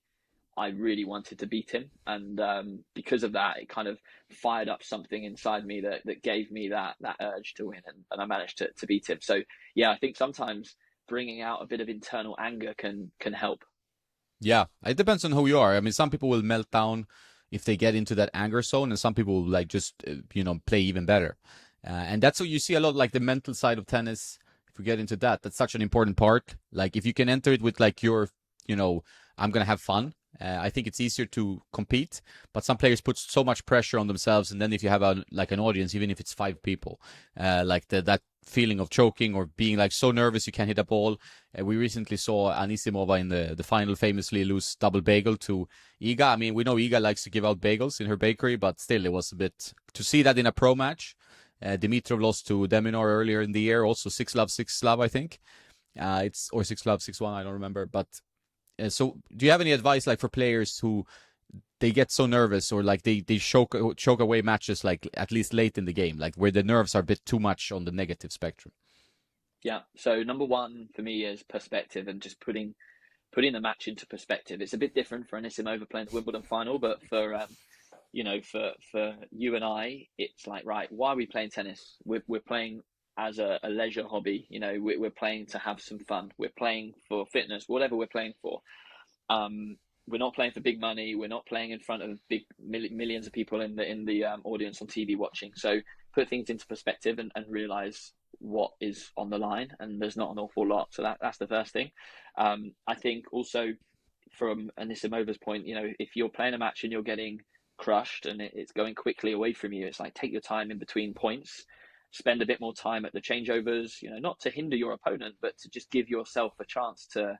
really wanted to beat him, and because of that, it kind of fired up something inside me that gave me that urge to win, and I managed to beat him. So yeah, I think sometimes bringing out a bit of internal anger can help. Yeah, it depends on who you are. I mean, some people will melt down if they get into that anger zone, and some people will like just play even better. And that's what you see a lot, like the mental side of tennis. If we get into that, that's such an important part. Like, if you can enter it with like I'm gonna have fun. I think it's easier to compete, but some players put so much pressure on themselves, and then if you have an audience, even if it's 5 people, like that feeling of choking or being like so nervous you can't hit a ball. We recently saw Anisimova in the final famously lose double bagel to Iga. I mean, we know Iga likes to give out bagels in her bakery, but still, it was a bit to see that in a pro match. Dimitrov lost to Deminar earlier in the year, also 6-love, 6-love, I think. It's or 6-love, 6-1, I don't remember, but. So, do you have any advice like for players who they get so nervous, or like they choke away matches, like at least late in the game, like where the nerves are a bit too much on the negative spectrum? Yeah. So number one for me is perspective, and just putting the match into perspective. It's a bit different for Anisimova playing the Wimbledon final, but for for you and I, it's like, right, why are we playing tennis? We're playing as a leisure hobby. We're playing to have some fun. We're playing for fitness, whatever we're playing for. We're not playing for big money. We're not playing in front of big millions of people in the audience on TV watching. So put things into perspective, and realize what is on the line, and there's not an awful lot. So that's the first thing. I think also, from Anisimova's point, if you're playing a match and you're getting crushed and it's going quickly away from you, it's like, take your time in between points. Spend a bit more time at the changeovers, not to hinder your opponent, but to just give yourself a chance to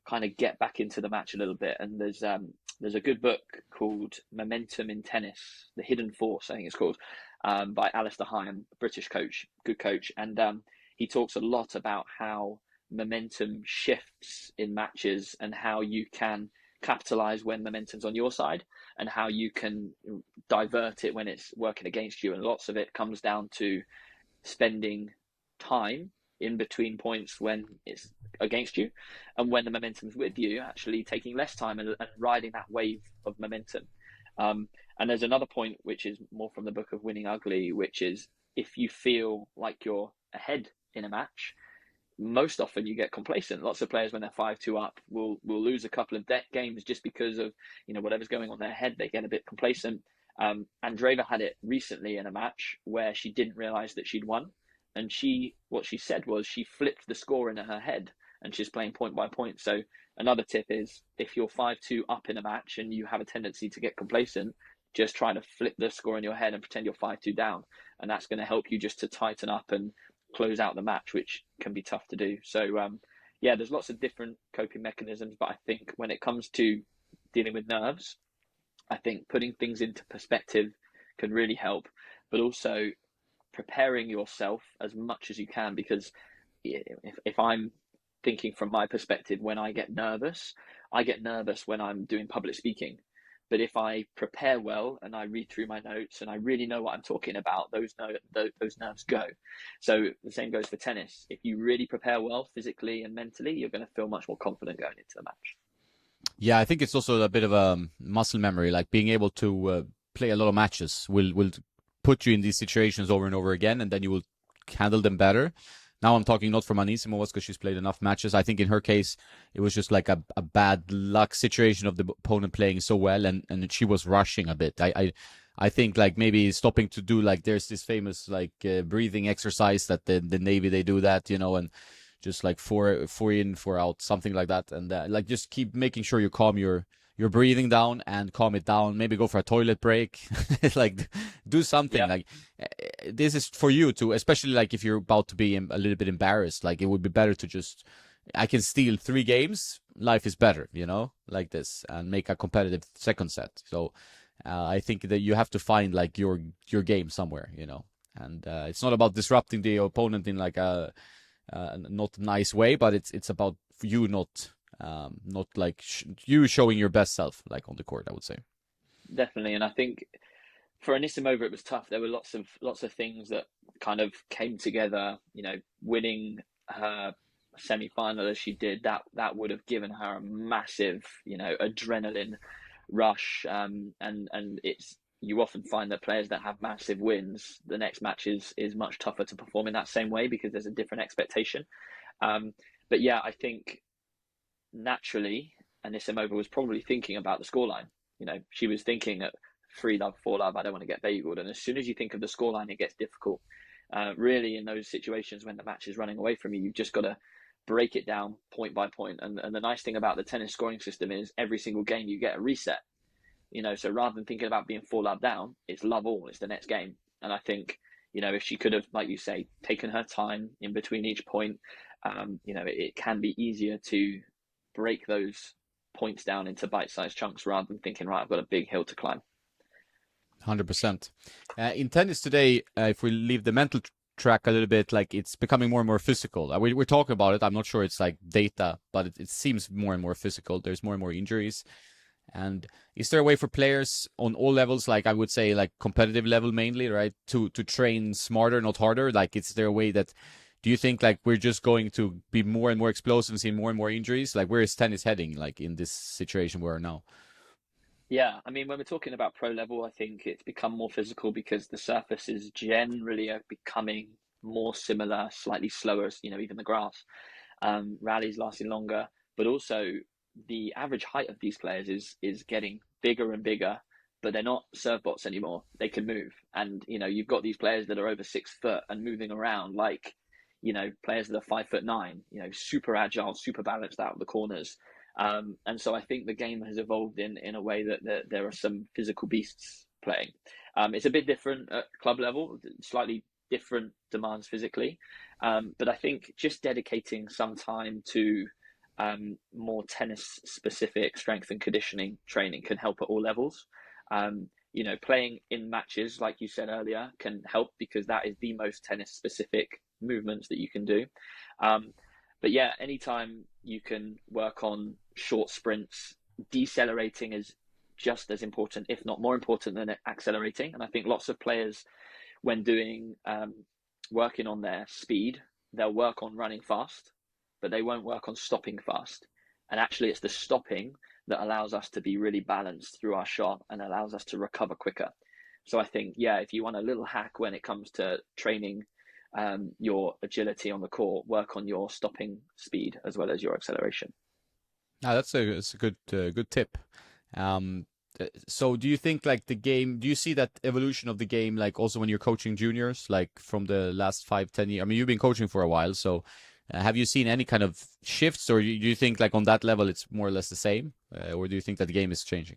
kind of get back into the match a little bit. And there's a good book called Momentum in Tennis, The Hidden Force, I think it's called, by Alistair Hyam, a British coach, good coach. And he talks a lot about how momentum shifts in matches, and how you can capitalize when momentum's on your side, and how you can divert it when it's working against you. And lots of it comes down to spending time in between points when it's against you, and when the momentum's with you, actually taking less time and riding that wave of momentum. And there's another point, which is more from the book of Winning Ugly, which is, if you feel like you're ahead in a match, most often you get complacent. Lots of players, when they're 5-2 up, will lose a couple of games just because of whatever's going on in their head. They get a bit complacent. Andreeva had it recently in a match where she didn't realize that she'd won, and what she said was she flipped the score in her head, and she's playing point by point. So another tip is, if you're 5-2 up in a match and you have a tendency to get complacent, just try to flip the score in your head and pretend you're 5-2 down, and that's going to help you just to tighten up and close out the match, which can be tough to do. So yeah, there's lots of different coping mechanisms, but I think when it comes to dealing with nerves, I think putting things into perspective can really help, but also preparing yourself as much as you can, because if I'm thinking from my perspective, when I get nervous when I'm doing public speaking. But if I prepare well and I read through my notes and I really know what I'm talking about, those nerves go. So the same goes for tennis. If you really prepare well physically and mentally, you're going to feel much more confident going into the match. Yeah, I think it's also a bit of a muscle memory, like being able to play a lot of matches will put you in these situations over and over again, and then you will handle them better. Now I'm talking not from Anisimova, because she's played enough matches. I think in her case, it was just like a bad luck situation of the opponent playing so well, and she was rushing a bit. I think like maybe stopping to do like there's this famous like breathing exercise that the Navy they do that, and just like four in, four out, something like that, and like just keep making sure you calm your breathing down and calm it down. Maybe go for a toilet break, like do something Yeah, like this is for you to, especially like if you're about to be a little bit embarrassed. Like it would be better to just I can steal 3 games. Life is better, like this, and make a competitive second set. So I think that you have to find like your game somewhere, and it's not about disrupting the opponent in like a not nice way, but it's about you not like you showing your best self like on the court, I would say. definitely. And I think for Anisimova, it was tough. There were lots of things that kind of came together. Winning her semi-final as she did, that would have given her a massive, adrenaline rush. And it's you often find that players that have massive wins, the next match is much tougher to perform in that same way because there's a different expectation. Um, but yeah, I think naturally, Anisimova was probably thinking about the scoreline. She was thinking at 3-love, 4-love, I don't want to get bageled. And as soon as you think of the scoreline, it gets difficult. Really, in those situations when the match is running away from you, you've just got to break it down point by point. And the nice thing about the tennis scoring system is every single game you get a reset. So rather than thinking about being 4-love down, it's love all. It's the next game. And I think, if she could have, like you say, taken her time in between each point, it can be easier to break those points down into bite-sized chunks rather than thinking, right, I've got a big hill to climb. 100%. In tennis today, if we leave the mental track a little bit, like it's becoming more and more physical. We're talking about it. I'm not sure it's like data, but it seems more and more physical. There's more and more injuries. And is there a way for players on all levels, like I would say, like competitive level mainly, right, to train smarter, not harder? Like, is there a way that do you think like we're just going to be more and more explosive and see more and more injuries? Like, where is tennis heading, like in this situation we are now? Yeah, I mean, when we're talking about pro level, I think it's become more physical because the surfaces generally are becoming more similar, slightly slower, even the grass. Rallies lasting longer, but also the average height of these players is getting bigger and bigger, but they're not serve bots anymore. They can move, and you've got these players that are over 6 foot and moving around like players that are 5'9", super agile, super balanced out of the corners. And so I think the game has evolved in a way that there are some physical beasts playing. It's a bit different at club level, slightly different demands physically. But I think just dedicating some time to more tennis specific strength and conditioning training can help at all levels. Playing in matches, like you said earlier, can help because that is the most tennis specific movements that you can do. But yeah, anytime you can work on short sprints, decelerating is just as important, if not more important than accelerating. And I think lots of players, when doing working on their speed, they'll work on running fast, but they won't work on stopping fast. And actually, it's the stopping that allows us to be really balanced through our shot and allows us to recover quicker. So I think, yeah, if you want a little hack when it comes to training your agility on the court, work on your stopping speed as well as your acceleration. That's a good tip. Um, so do you think like the game? Do you see that evolution of the game, like also when you're coaching juniors, like from the last 5, 10 years? I mean, you've been coaching for a while, so have you seen any kind of shifts, or do you think like on that level it's more or less the same, or do you think that the game is changing?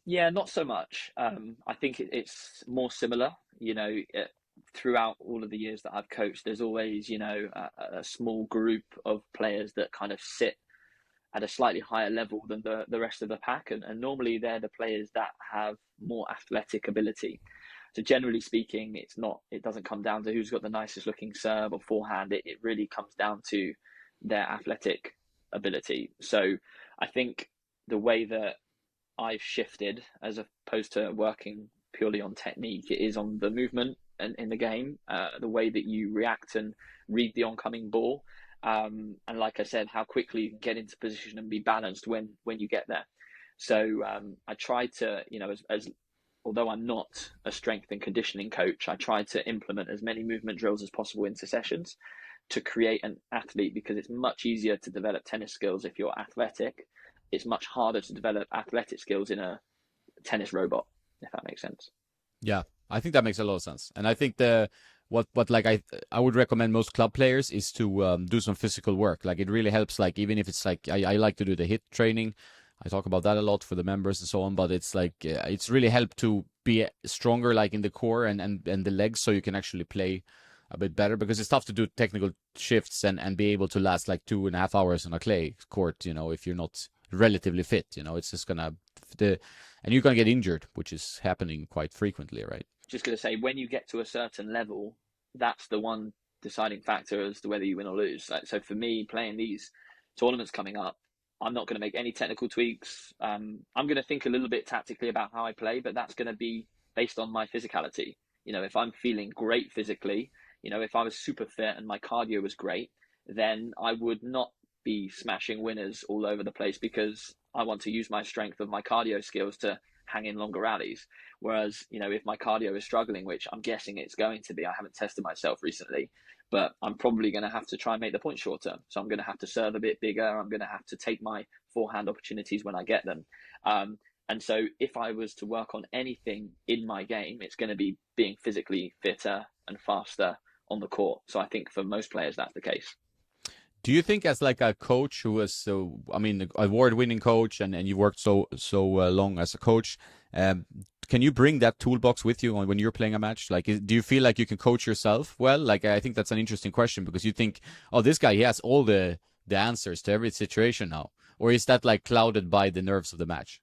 Yeah, not so much. I think it's more similar. Throughout all of the years that I've coached, there's always, a small group of players that kind of sit at a slightly higher level than the rest of the pack. And normally they're the players that have more athletic ability. So generally speaking, it doesn't come down to who's got the nicest looking serve or forehand. It really comes down to their athletic ability. So I think the way that I've shifted as opposed to working purely on technique, it is on the movement and in the game, the way that you react and read the oncoming ball. And like I said, how quickly you can get into position and be balanced when you get there. So I try to, as although I'm not a strength and conditioning coach, I try to implement as many movement drills as possible into sessions to create an athlete because it's much easier to develop tennis skills if you're athletic. It's much harder to develop athletic skills in a tennis robot, if that makes sense. Yeah, I think that makes a lot of sense, and I think the what like I would recommend most club players is to do some physical work. Like it really helps. Like even if it's like I like to do the hit training, I talk about that a lot for the members and so on. But it's like it's really helped to be stronger, like in the core and the legs, so you can actually play a bit better because it's tough to do technical shifts and be able to last like 2.5 hours on a clay court. You know, if you're not relatively fit, you know, it's just gonna the and you're gonna get injured, which is happening quite frequently, right? Just going to say, when you get to a certain level, that's the one deciding factor as to whether you win or lose. Like, so for me, playing these tournaments coming up, I'm not going to make any technical tweaks. I'm going to think a little bit tactically about how I play, but that's going to be based on my physicality. You know, if I'm feeling great physically, you know, if I was super fit and my cardio was great, then I would not be smashing winners all over the place because I want to use my strength of my cardio skills to hang in longer rallies. Whereas, you know, if my cardio is struggling, which I'm guessing it's going to be, I haven't tested myself recently, but I'm probably going to have to try and make the point shorter. So I'm going to have to serve a bit bigger. I'm going to have to take my forehand opportunities when I get them. And so if I was to work on anything in my game, it's going to be being physically fitter and faster on the court. So I think for most players, that's the case. Do you think, as like a coach who was so, I mean, award-winning coach, and you worked so long as a coach, um, can you bring that toolbox with you when you're playing a match? Like, do you feel like you can coach yourself well? Like, I think that's an interesting question because you think, oh, this guy, he has all the answers to every situation now, or is that like clouded by the nerves of the match?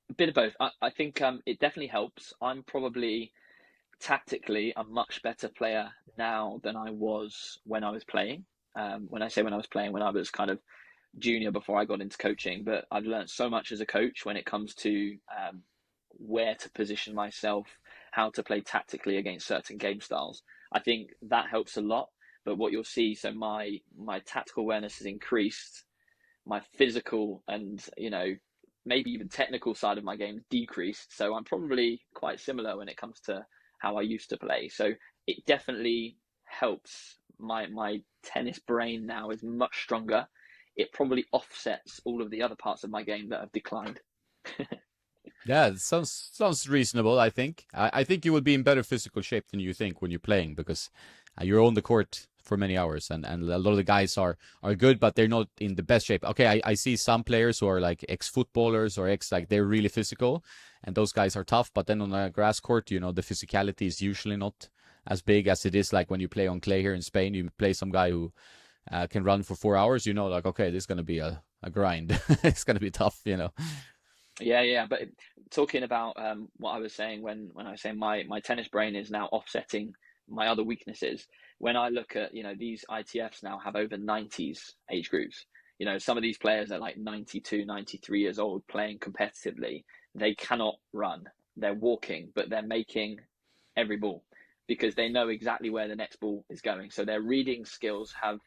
A bit of both. I think it definitely helps. I'm probably tactically a much better player now than I was when I was playing. When I say when I was playing, when I was kind of junior before I got into coaching, but I've learned so much as a coach when it comes to where to position myself, how to play tactically against certain game styles. I think that helps a lot. But what you'll see, so my tactical awareness has increased, my physical and maybe even technical side of my game decreased. So I'm probably quite similar when it comes to how I used to play. So it definitely helps. My tennis brain now is much stronger. It probably offsets all of the other parts of my game that have declined. Yeah, it sounds reasonable. I think you would be in better physical shape than you think when you're playing because you're on the court for many hours, and a lot of the guys are good, but they're not in the best shape. Okay, I see some players who are like ex-footballers or ex like they're really physical, and those guys are tough. But then on a grass court, you know, the physicality is usually not as big as it is like when you play on clay here in Spain. You play some guy who can run for 4 hours. You know, like okay, this is gonna be a grind. It's gonna be tough. You know. Yeah, yeah. But talking about what I was saying when I was saying my tennis brain is now offsetting my other weaknesses. When I look at, these ITFs now have over 90s age groups. You know, some of these players are like 92, 93 years old playing competitively. They cannot run. They're walking, but they're making every ball because they know exactly where the next ball is going. So their reading skills have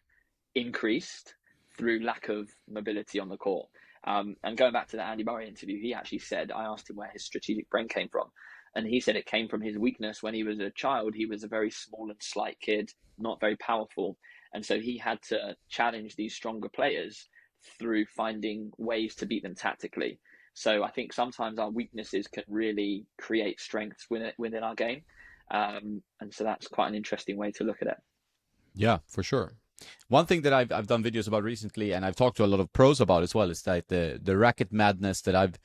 increased through lack of mobility on the court. And going back to the Andy Murray interview, he actually said, I asked him where his strategic brain came from. And he said it came from his weakness when he was a child. He was a very small and slight kid, not very powerful. And so he had to challenge these stronger players through finding ways to beat them tactically. So I think sometimes our weaknesses can really create strengths within our game. And so that's quite an interesting way to look at it. Yeah, for sure. One thing that I've done videos about recently, and I've talked to a lot of pros about as well, is that the racket madness that I've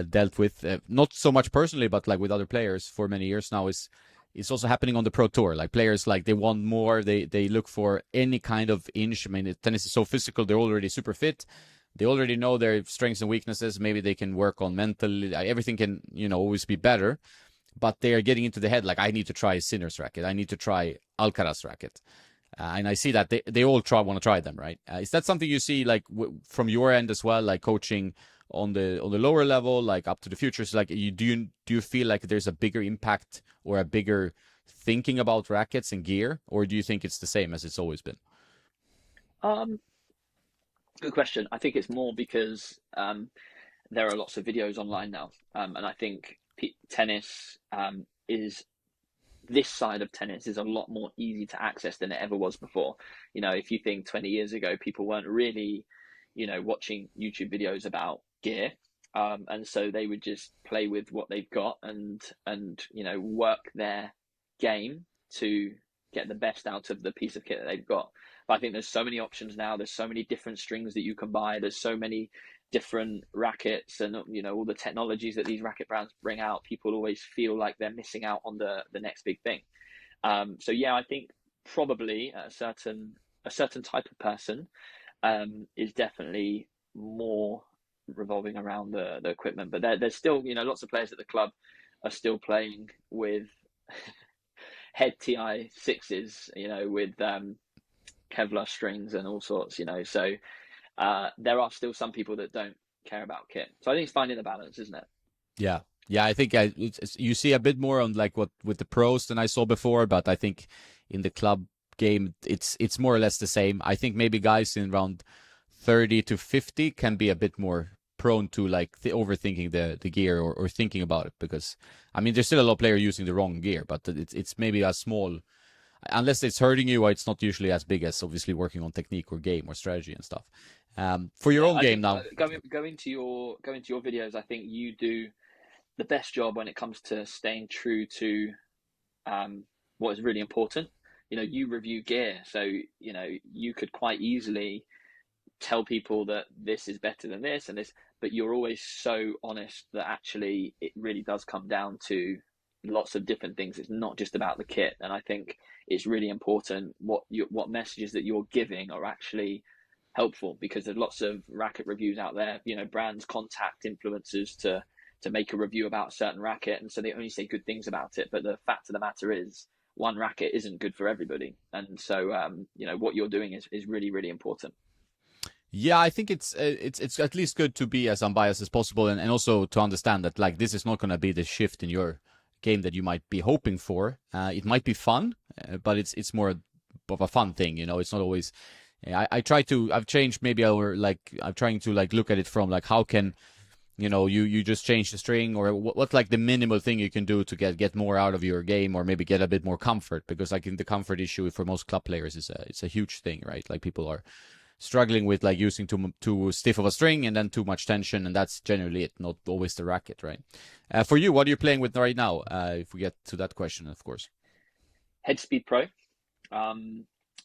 dealt with, not so much personally, but like with other players for many years now, is also happening on the pro tour. Like players, like they want more, they look for any kind of inch. I mean, tennis is so physical; they're already super fit. They already know their strengths and weaknesses. Maybe they can work on mental. Everything can, always be better. But they are getting into the head like I need to try Sinner's racket. I need to try Alcaraz racket. And I see that they all want to try them, right? Is that something you see like from your end as well, like coaching on the lower level, like up to the futures? Like do you feel like there's a bigger impact or a bigger thinking about rackets and gear, or do you think it's the same as it's always been? Um, Good question. I think it's more because there are lots of videos online now, and I think tennis is this side of tennis is a lot more easy to access than it ever was before. You know, if you think 20 years ago, people weren't really, watching YouTube videos about gear. And so they would just play with what they've got and work their game to get the best out of the piece of kit that they've got. But I think there's so many options now. There's so many different strings that you can buy. There's so many different rackets, and all the technologies that these racket brands bring out. People always feel like they're missing out on the next big thing. So yeah, I think probably a certain type of person is definitely more revolving around the equipment. But there's still lots of players at the club are still playing with head TI sixes, with Kevlar strings and all sorts. So there are still some people that don't care about kit. So I think it's finding the balance, isn't it? Yeah. Yeah, I think you see a bit more on like what with the pros than I saw before, but I think in the club game it's more or less the same. I think maybe guys in around 30 to 50 can be a bit more prone to like overthinking the gear or thinking about it, because I mean there's still a lot of players using the wrong gear, but it's maybe a small, unless it's hurting you, it's not usually as big as obviously working on technique or game or strategy and stuff. For your own I game think now, going to your videos, I think you do the best job when it comes to staying true to what is really important. You review gear, so you could quite easily tell people that this is better than this and this, but you're always so honest that actually it really does come down to lots of different things. It's not just about the kit, and I think it's really important what messages that you're giving are actually helpful, because there's lots of racket reviews out there. Brands contact influencers to make a review about a certain racket, and so they only say good things about it. But the fact of the matter is, one racket isn't good for everybody, and so what you're doing is really, really important. yeah, I think it's at least good to be as unbiased as possible, and also to understand that like this is not going to be the shift in your game that you might be hoping for. It might be fun, but it's more of a fun thing. It's not always. I've changed maybe our like I'm trying to like look at it from like how can you just change the string, or what's like the minimal thing you can do to get more out of your game, or maybe get a bit more comfort, because like in the comfort issue for most club players it's a huge thing, right? Like people are struggling with like using too stiff of a string and then too much tension, and that's generally it, not always the racket, right? For you, what are you playing with right now? If we get to that question, of course. Head Speed Pro,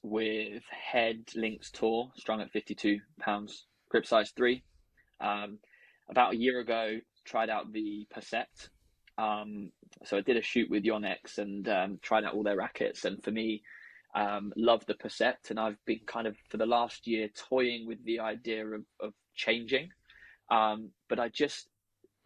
with head links Tour, strung at 52 pounds, grip size 3. About a year ago, tried out the Percept. So I did a shoot with Yonex and tried out all their rackets, and for me, love the Percept, and I've been kind of for the last year toying with the idea of changing. But I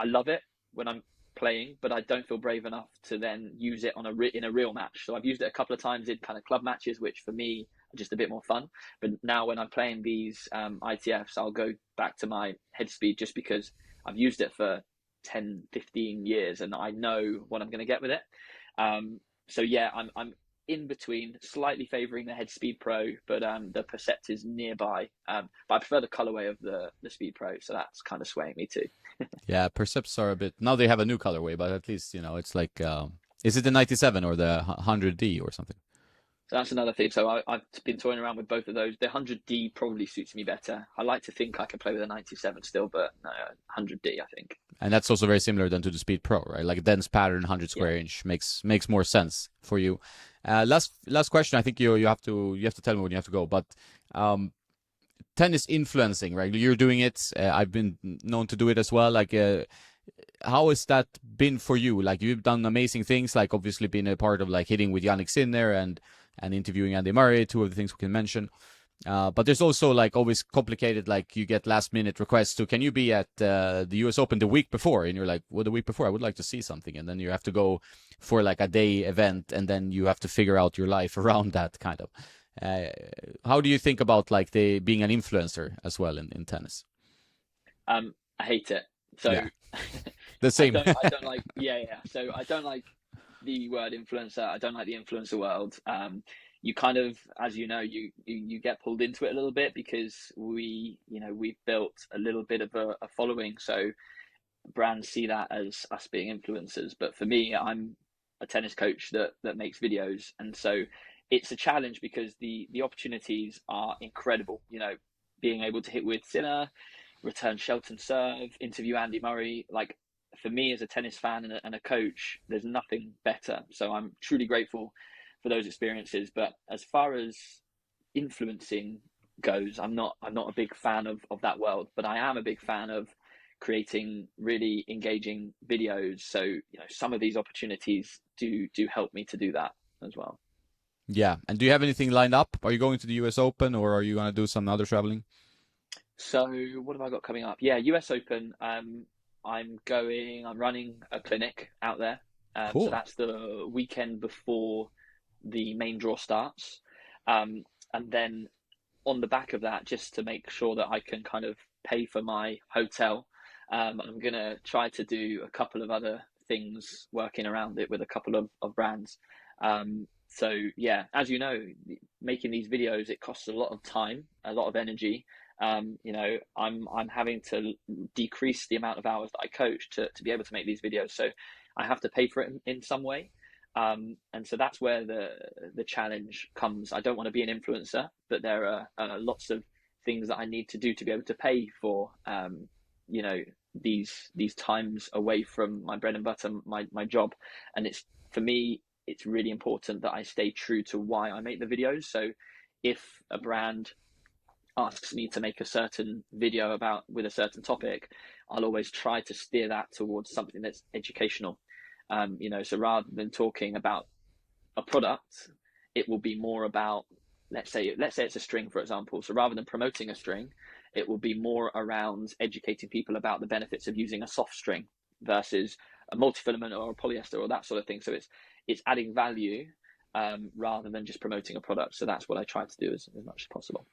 love it when I'm playing, but I don't feel brave enough to then use it in a real match. So I've used it a couple of times in kind of club matches, which for me are just a bit more fun. But now when I'm playing these ITFs, I'll go back to my head speed, just because I've used it for 10, 15 years and I know what I'm going to get with it. So yeah, I'm in between, slightly favouring the Head Speed Pro, but the Percept is nearby. But I prefer the colorway of the Speed Pro, so that's kind of swaying me too. Yeah, Percepts are a bit, now they have a new colorway, but at least it's like is it the 97 or the 100D or something? So that's another thing. So I've been toying around with both of those. The 100D probably suits me better. I like to think I can play with a 97 still, but no, 100D I think. And that's also very similar then to the Speed Pro, right? Like a dense pattern, 100 square inch makes more sense for you. Last question. I think you have to tell me when you have to go. But tennis influencing, right? You're doing it. I've been known to do it as well. Like, how has that been for you? Like, you've done amazing things. Like, obviously, being a part of like hitting with Yannick Sinner and interviewing Andy Murray, two of the things we can mention. But there's also like always complicated, like you get last minute requests to, can you be at the US Open the week before? And you're like, well, the week before I would like to see something. And then you have to go for like a day event, and then you have to figure out your life around that kind of. How do you think about like being an influencer as well in tennis? I hate it. So yeah. The same. I don't like, So I don't like the word influencer. I don't like the influencer world. You kind of, as you know, you get pulled into it a little bit, because we've built a little bit of a following. So brands see that as us being influencers. But for me, I'm a tennis coach that makes videos. And so it's a challenge, because the opportunities are incredible. Being able to hit with Sinner, return Shelton serve, interview Andy Murray. Like, for me as a tennis fan and a coach, there's nothing better. So I'm truly grateful for those experiences. But as far as influencing goes, I'm not a big fan of that world, but I am a big fan of creating really engaging videos. So, some of these opportunities do help me to do that as well. Yeah. And do you have anything lined up? Are you going to the US Open, or are you going to do some other traveling? So what have I got coming up? Yeah, US Open. I'm running a clinic out there. So Cool. that's the weekend before the main draw starts. And then on the back of that, just to make sure that I can kind of pay for my hotel, I'm going to try to do a couple of other things working around it with a couple of brands. So yeah, as you know, making these videos, it costs a lot of time, a lot of energy. I'm having to decrease the amount of hours that I coach to be able to make these videos. So I have to pay for it in some way. And so that's where the challenge comes. I don't want to be an influencer, but there are lots of things that I need to do to be able to pay for, these times away from my bread and butter, my job. And for me, it's really important that I stay true to why I make the videos. So if a brand asks me to make a certain video with a certain topic, I'll always try to steer that towards something that's educational. So rather than talking about a product, it will be more about, let's say it's a string, for example. So rather than promoting a string, it will be more around educating people about the benefits of using a soft string versus a multifilament or a polyester or that sort of thing. So it's adding value rather than just promoting a product. So that's what I try to do as much as possible.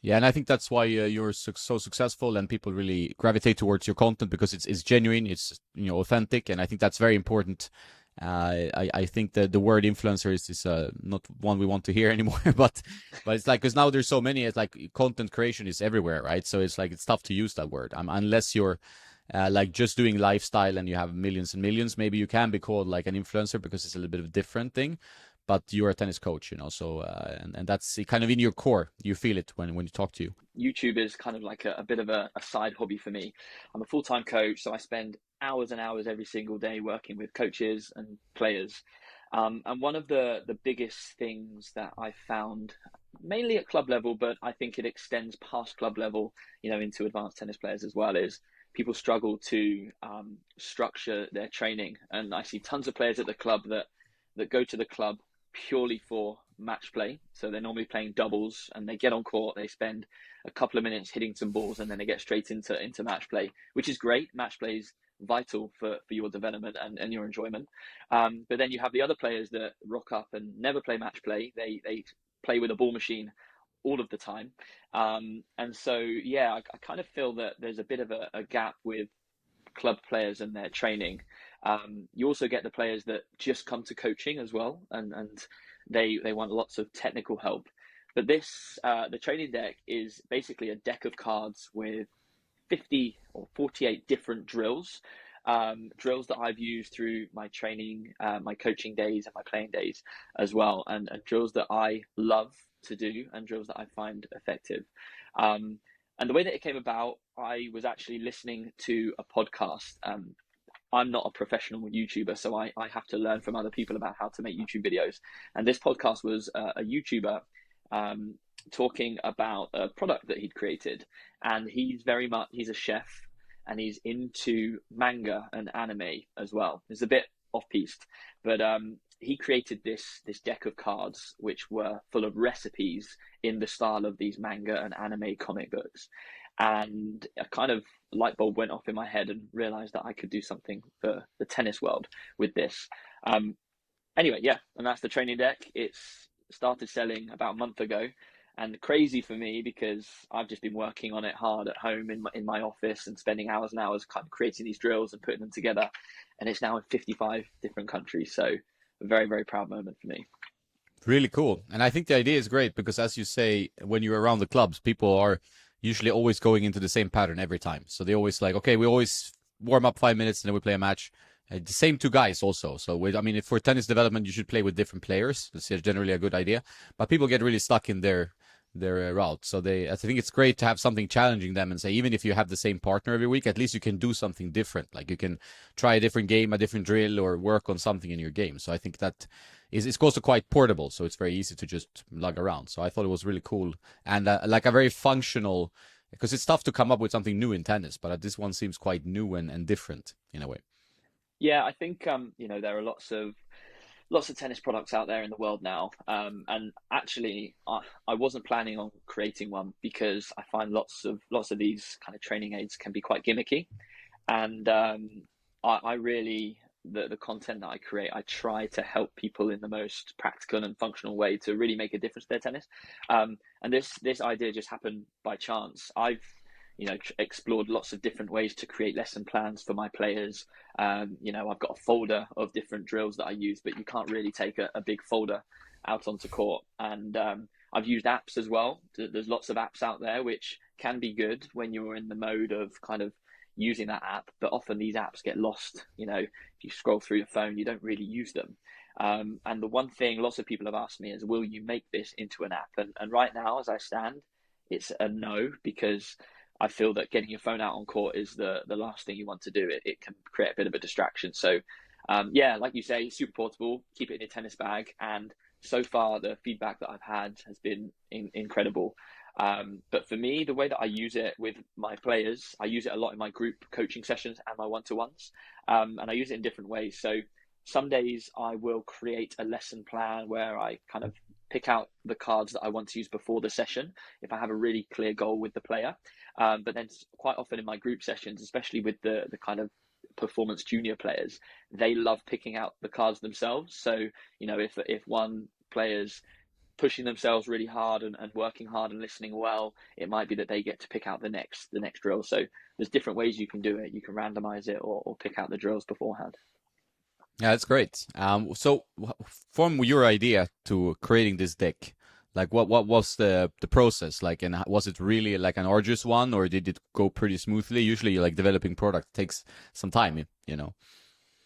Yeah, and I think that's why you're so successful, and people really gravitate towards your content because it's genuine, it's authentic, and I think that's very important. I think that the word influencer is not one we want to hear anymore, but it's like, because now there's so many, it's like content creation is everywhere, right? So it's like it's tough to use that word unless you're like just doing lifestyle and you have millions and millions. Maybe you can be called like an influencer because it's a little bit of a different thing. But you're a tennis coach, so and that's kind of in your core. You feel it when you talk to you. YouTube is kind of like a bit of a side hobby for me. I'm a full-time coach, so I spend hours and hours every single day working with coaches and players. And one of the biggest things that I found, mainly at club level, but I think it extends past club level, into advanced tennis players as well, is people struggle to structure their training. And I see tons of players at the club that go to the club purely for match play. So they're normally playing doubles and they get on court, they spend a couple of minutes hitting some balls, and then they get straight into match play, which is great. Match play is vital for your development and your enjoyment. But then you have the other players that rock up and never play match play. They play with a ball machine all of the time. And so, yeah, I kind of feel that there's a bit of a gap with club players and their training. You also get the players that just come to coaching as well, and they want lots of technical help. But the training deck is basically a deck of cards with 50 or 48 different drills, drills that I've used through my training, my coaching days and my playing days as well, and drills that I love to do and drills that I find effective. And the way that it came about, I was actually listening to a podcast. I'm not a professional YouTuber, so I have to learn from other people about how to make YouTube videos. And this podcast was a YouTuber talking about a product that he'd created. And he's a chef, and he's into manga and anime as well. It's a bit off-piste, but he created this deck of cards which were full of recipes in the style of these manga and anime comic books. And a kind of light bulb went off in my head and realized that I could do something for the tennis world with this. Anyway, yeah, and that's the training deck. It's started selling about a month ago, and crazy for me because I've just been working on it hard at home in my office and spending hours and hours kind of creating these drills and putting them together. And it's now in 55 different countries. So a very, very proud moment for me. Really cool. And I think the idea is great because, as you say, when you're around the clubs, people are usually always going into the same pattern every time. So they always like, okay, we always warm up 5 minutes and then we play a match. The same two guys also. So if for tennis development, you should play with different players. That's generally a good idea. But people get really stuck in their their route. So I think it's great to have something challenging them and say, even if you have the same partner every week, at least you can do something different. Like you can try a different game, a different drill, or work on something in your game. So I think that it's also quite portable. So it's very easy to just lug around. So I thought it was really cool and like a very functional, because it's tough to come up with something new in tennis, but this one seems quite new and different in a way. Yeah, I think there are lots of tennis products out there in the world now. And actually, I wasn't planning on creating one because I find lots of these kind of training aids can be quite gimmicky. And I really the content that I create, I try to help people in the most practical and functional way to really make a difference to their tennis. And this idea just happened by chance. I've explored lots of different ways to create lesson plans for my players. I've got a folder of different drills that I use, but you can't really take a big folder out onto court. And I've used apps as well. There's lots of apps out there which can be good when you're in the mode of kind of using that app, but often these apps get lost. If you scroll through your phone, you don't really use them. And the one thing lots of people have asked me is, will you make this into an app? And right now, as I stand, it's a no, because I feel that getting your phone out on court is the last thing you want to do. It can create a bit of a distraction. So, like you say, super portable, keep it in your tennis bag. And so far, the feedback that I've had has been incredible. But for me, the way that I use it with my players, I use it a lot in my group coaching sessions and my one-to-ones. And I use it in different ways. So some days I will create a lesson plan where I kind of pick out the cards that I want to use before the session, if I have a really clear goal with the player. But then quite often in my group sessions, especially with the kind of performance junior players, they love picking out the cards themselves. So, if one player's pushing themselves really hard and working hard and listening well, it might be that they get to pick out the next drill. So there's different ways you can do it. You can randomize it or pick out the drills beforehand. Yeah, that's great. So from your idea to creating this deck, like what was the process like, and was it really like an arduous one, or did it go pretty smoothly? Usually, like developing product takes some time.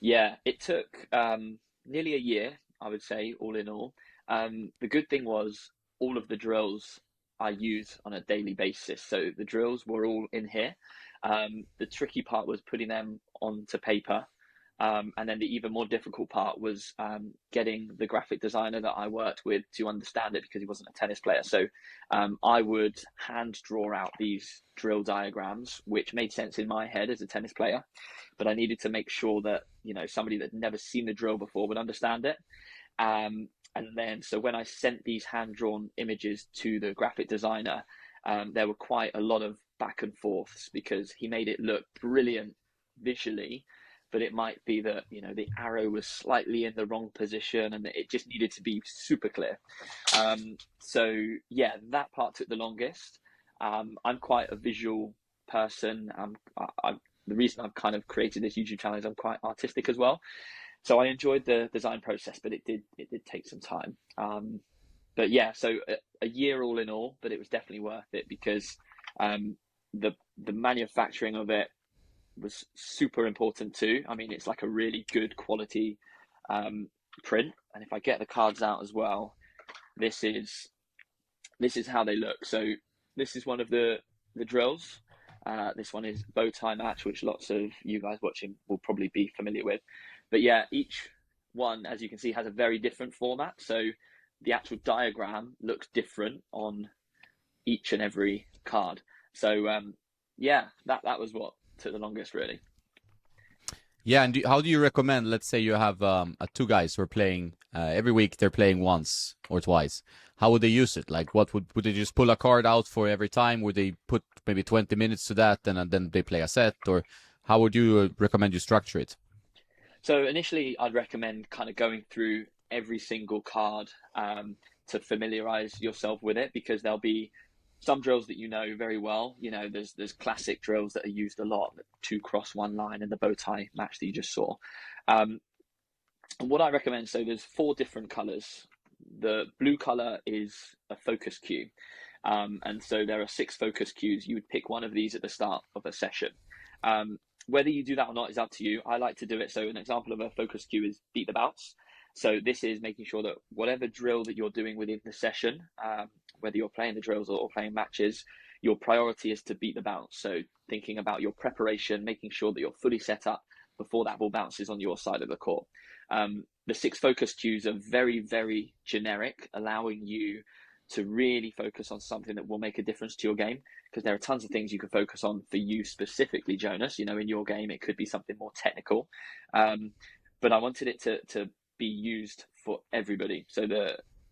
Yeah, it took nearly a year, I would say, all in all. The good thing was all of the drills I use on a daily basis. So the drills were all in here. The tricky part was putting them onto paper. And then the even more difficult part was getting the graphic designer that I worked with to understand it, because he wasn't a tennis player. So I would hand draw out these drill diagrams, which made sense in my head as a tennis player. But I needed to make sure that, somebody that had never seen the drill before would understand it. And then, so when I sent these hand-drawn images to the graphic designer, there were quite a lot of back and forths, because he made it look brilliant visually, but it might be that, the arrow was slightly in the wrong position and it just needed to be super clear. So yeah, that part took the longest. I'm quite a visual person. The reason I've kind of created this YouTube channel is I'm quite artistic as well. So I enjoyed the design process, but it did take some time. But yeah, so a year all in all, but it was definitely worth it, because the manufacturing of it was super important too. I mean, it's like a really good quality print, and if I get the cards out as well, this is how they look. So this is one of the drills. This one is bow tie match, which lots of you guys watching will probably be familiar with. But yeah, each one, as you can see, has a very different format. So the actual diagram looks different on each and every card. So yeah, that was what took the longest, really. Yeah, and how do you recommend? Let's say you have two guys who are playing every week. They're playing once or twice. How would they use it? Like, what would they just pull a card out for every time? Would they put maybe 20 minutes to that, and then they play a set? Or how would you recommend you structure it? So initially, I'd recommend kind of going through every single card to familiarize yourself with it, because there'll be some drills that you know very well. There's classic drills that are used a lot, the 2 cross 1 line and the bow tie match that you just saw. And what I recommend, so there's 4 different colors. The blue color is a focus cue. And so there are 6 focus cues. You would pick one of these at the start of a session. Whether you do that or not is up to you. I like to do it. So an example of a focus cue is beat the bounce. So this is making sure that whatever drill that you're doing within the session, whether you're playing the drills or playing matches, your priority is to beat the bounce. So thinking about your preparation, making sure that you're fully set up before that ball bounces on your side of the court. The 6 focus cues are very, very generic, allowing you to really focus on something that will make a difference to your game, because there are tons of things you can focus on for you specifically, Jonas. In your game, it could be something more technical. But I wanted it to be used for everybody. So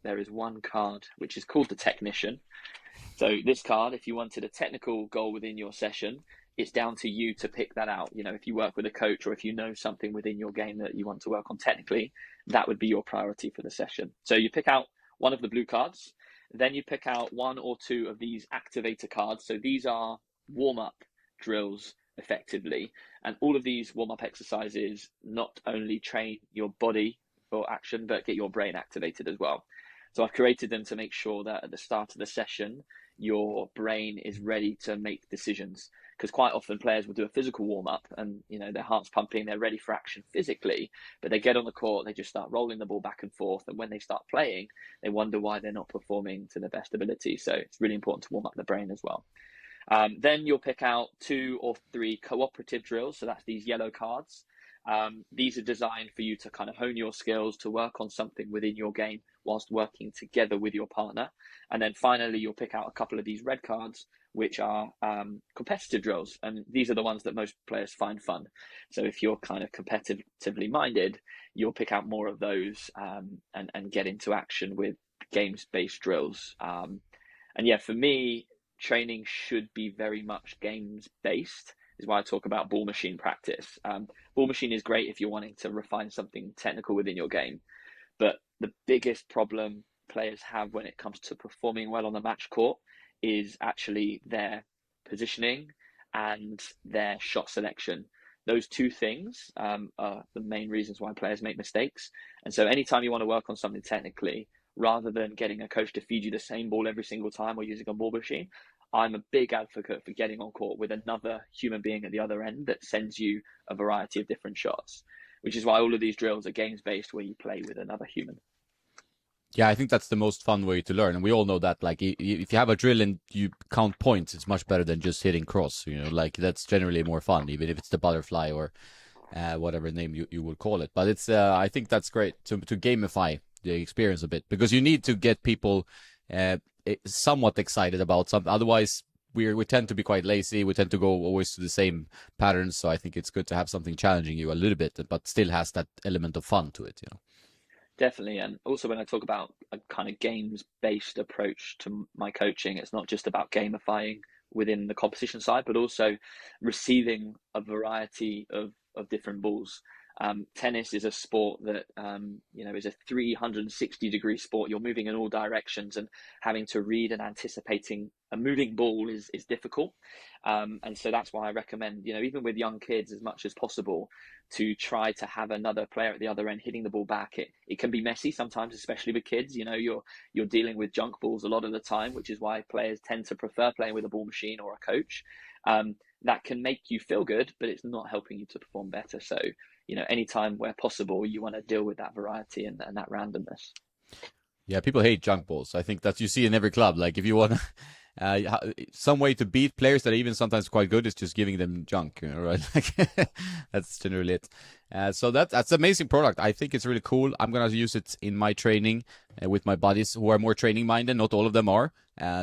there is one card which is called the Technician. So this card, if you wanted a technical goal within your session, it's down to you to pick that out. If you work with a coach or if you know something within your game that you want to work on technically, that would be your priority for the session. So you pick out one of the blue cards, then you pick out 1 or 2 of these activator cards. So these are warm-up drills effectively. And all of these warm-up exercises not only train your body for action, but get your brain activated as well. So I've created them to make sure that at the start of the session, your brain is ready to make decisions. Because quite often players will do a physical warm-up and, their heart's pumping, they're ready for action physically, but they get on the court, they just start rolling the ball back and forth. And when they start playing, they wonder why they're not performing to their best ability. So it's really important to warm up the brain as well. Then you'll pick out 2 or 3 cooperative drills. So that's these yellow cards. These are designed for you to kind of hone your skills, to work on something within your game whilst working together with your partner. And then finally, you'll pick out a couple of these red cards, which are competitive drills. And these are the ones that most players find fun. So if you're kind of competitively minded, you'll pick out more of those and get into action with games-based drills. And yeah, for me, training should be very much games-based, is why I talk about ball machine practice. Ball machine is great if you're wanting to refine something technical within your game. But the biggest problem players have when it comes to performing well on the match court is actually their positioning and their shot selection. Those 2 things are the main reasons why players make mistakes. And so anytime you want to work on something technically, rather than getting a coach to feed you the same ball every single time or using a ball machine, I'm a big advocate for getting on court with another human being at the other end that sends you a variety of different shots, which is why all of these drills are games-based where you play with another human. Yeah, I think that's the most fun way to learn. And we all know that, like, if you have a drill and you count points, it's much better than just hitting cross. Like, that's generally more fun, even if it's the butterfly or whatever name you would call it. But it's I think that's great to gamify the experience a bit, because you need to get people somewhat excited about something. Otherwise, we tend to be quite lazy. We tend to go always to the same patterns. So I think it's good to have something challenging you a little bit, but still has that element of fun to it. Definitely. And also when I talk about a kind of games-based approach to my coaching, it's not just about gamifying within the competition side, but also receiving a variety of different balls. Tennis is a sport that, is a 360-degree sport. You're moving in all directions, and having to read and anticipating a moving ball is difficult. And so that's why I recommend, even with young kids, as much as possible, to try to have another player at the other end hitting the ball back. It can be messy sometimes, especially with kids. You're dealing with junk balls a lot of the time, which is why players tend to prefer playing with a ball machine or a coach. That can make you feel good, but it's not helping you to perform better. So, anytime where possible, you want to deal with that variety and that randomness. Yeah, people hate junk balls. I think that you see in every club. Like, if you want some way to beat players that are even sometimes quite good is just giving them junk, right? That's generally it. So that's an amazing product. I think it's really cool. I'm gonna use it in my training with my buddies who are more training minded. Not all of them are.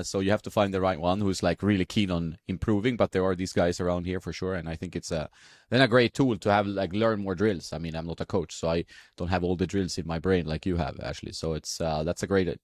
So you have to find the right one who's like really keen on improving. But there are these guys around here for sure, and I think it's then a great tool to have, like, learn more drills. I mean, I'm not a coach, so I don't have all the drills in my brain like you have, Ashley. So it's that's a great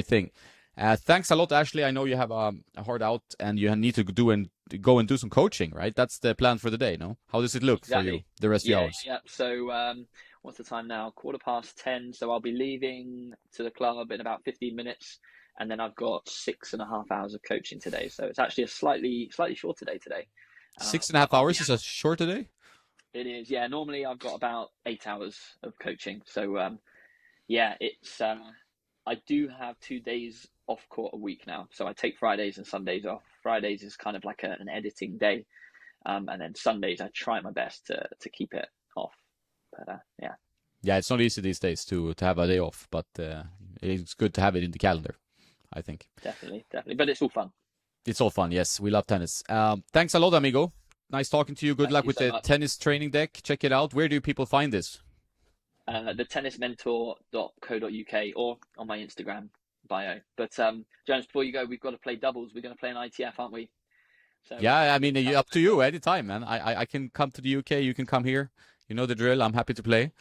thing. Thanks a lot, Ashley. I know you have a hard out and you need to go and do some coaching, right? That's the plan for the day, no? How does it look Exactly. for you, the rest of the hours? Yeah. So what's the time now? 10:15. So I'll be leaving to the club in about 15 minutes. And then I've got 6.5 hours of coaching today. So it's actually a slightly shorter day today. 6.5 hours is a short day? It is, yeah. Normally I've got about 8 hours of coaching. So it's I do have 2 days off court a week now. So I take Fridays and Sundays off. Fridays is kind of like an editing day. And then Sundays I try my best to keep it off. But yeah. Yeah, it's not easy these days to have a day off, but it's good to have it in the calendar. I think. Definitely, definitely. But it's all fun. It's all fun. Yes, we love tennis. Thanks a lot, amigo. Nice talking to you. Good Thank luck you with so the much. tennis training deck. Check it out. Where do people find this? Thetennismentor.co.uk or on my Instagram bio. But Jones, before you go, we've got to play doubles. We're going to play an ITF, aren't we? So Yeah, I you mean, can come up to over. you anytime, man. I can come to the UK. You can come here. You know the drill. I'm happy to play.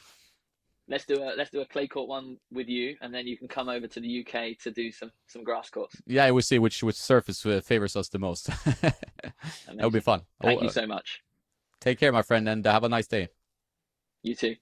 Let's do a clay court one with you, and then you can come over to the UK to do some grass courts. Yeah, we'll see which surface favors us the most. That would be Amazing. fun. Oh, Thank you so much. take care, my friend, and have a nice day. You too.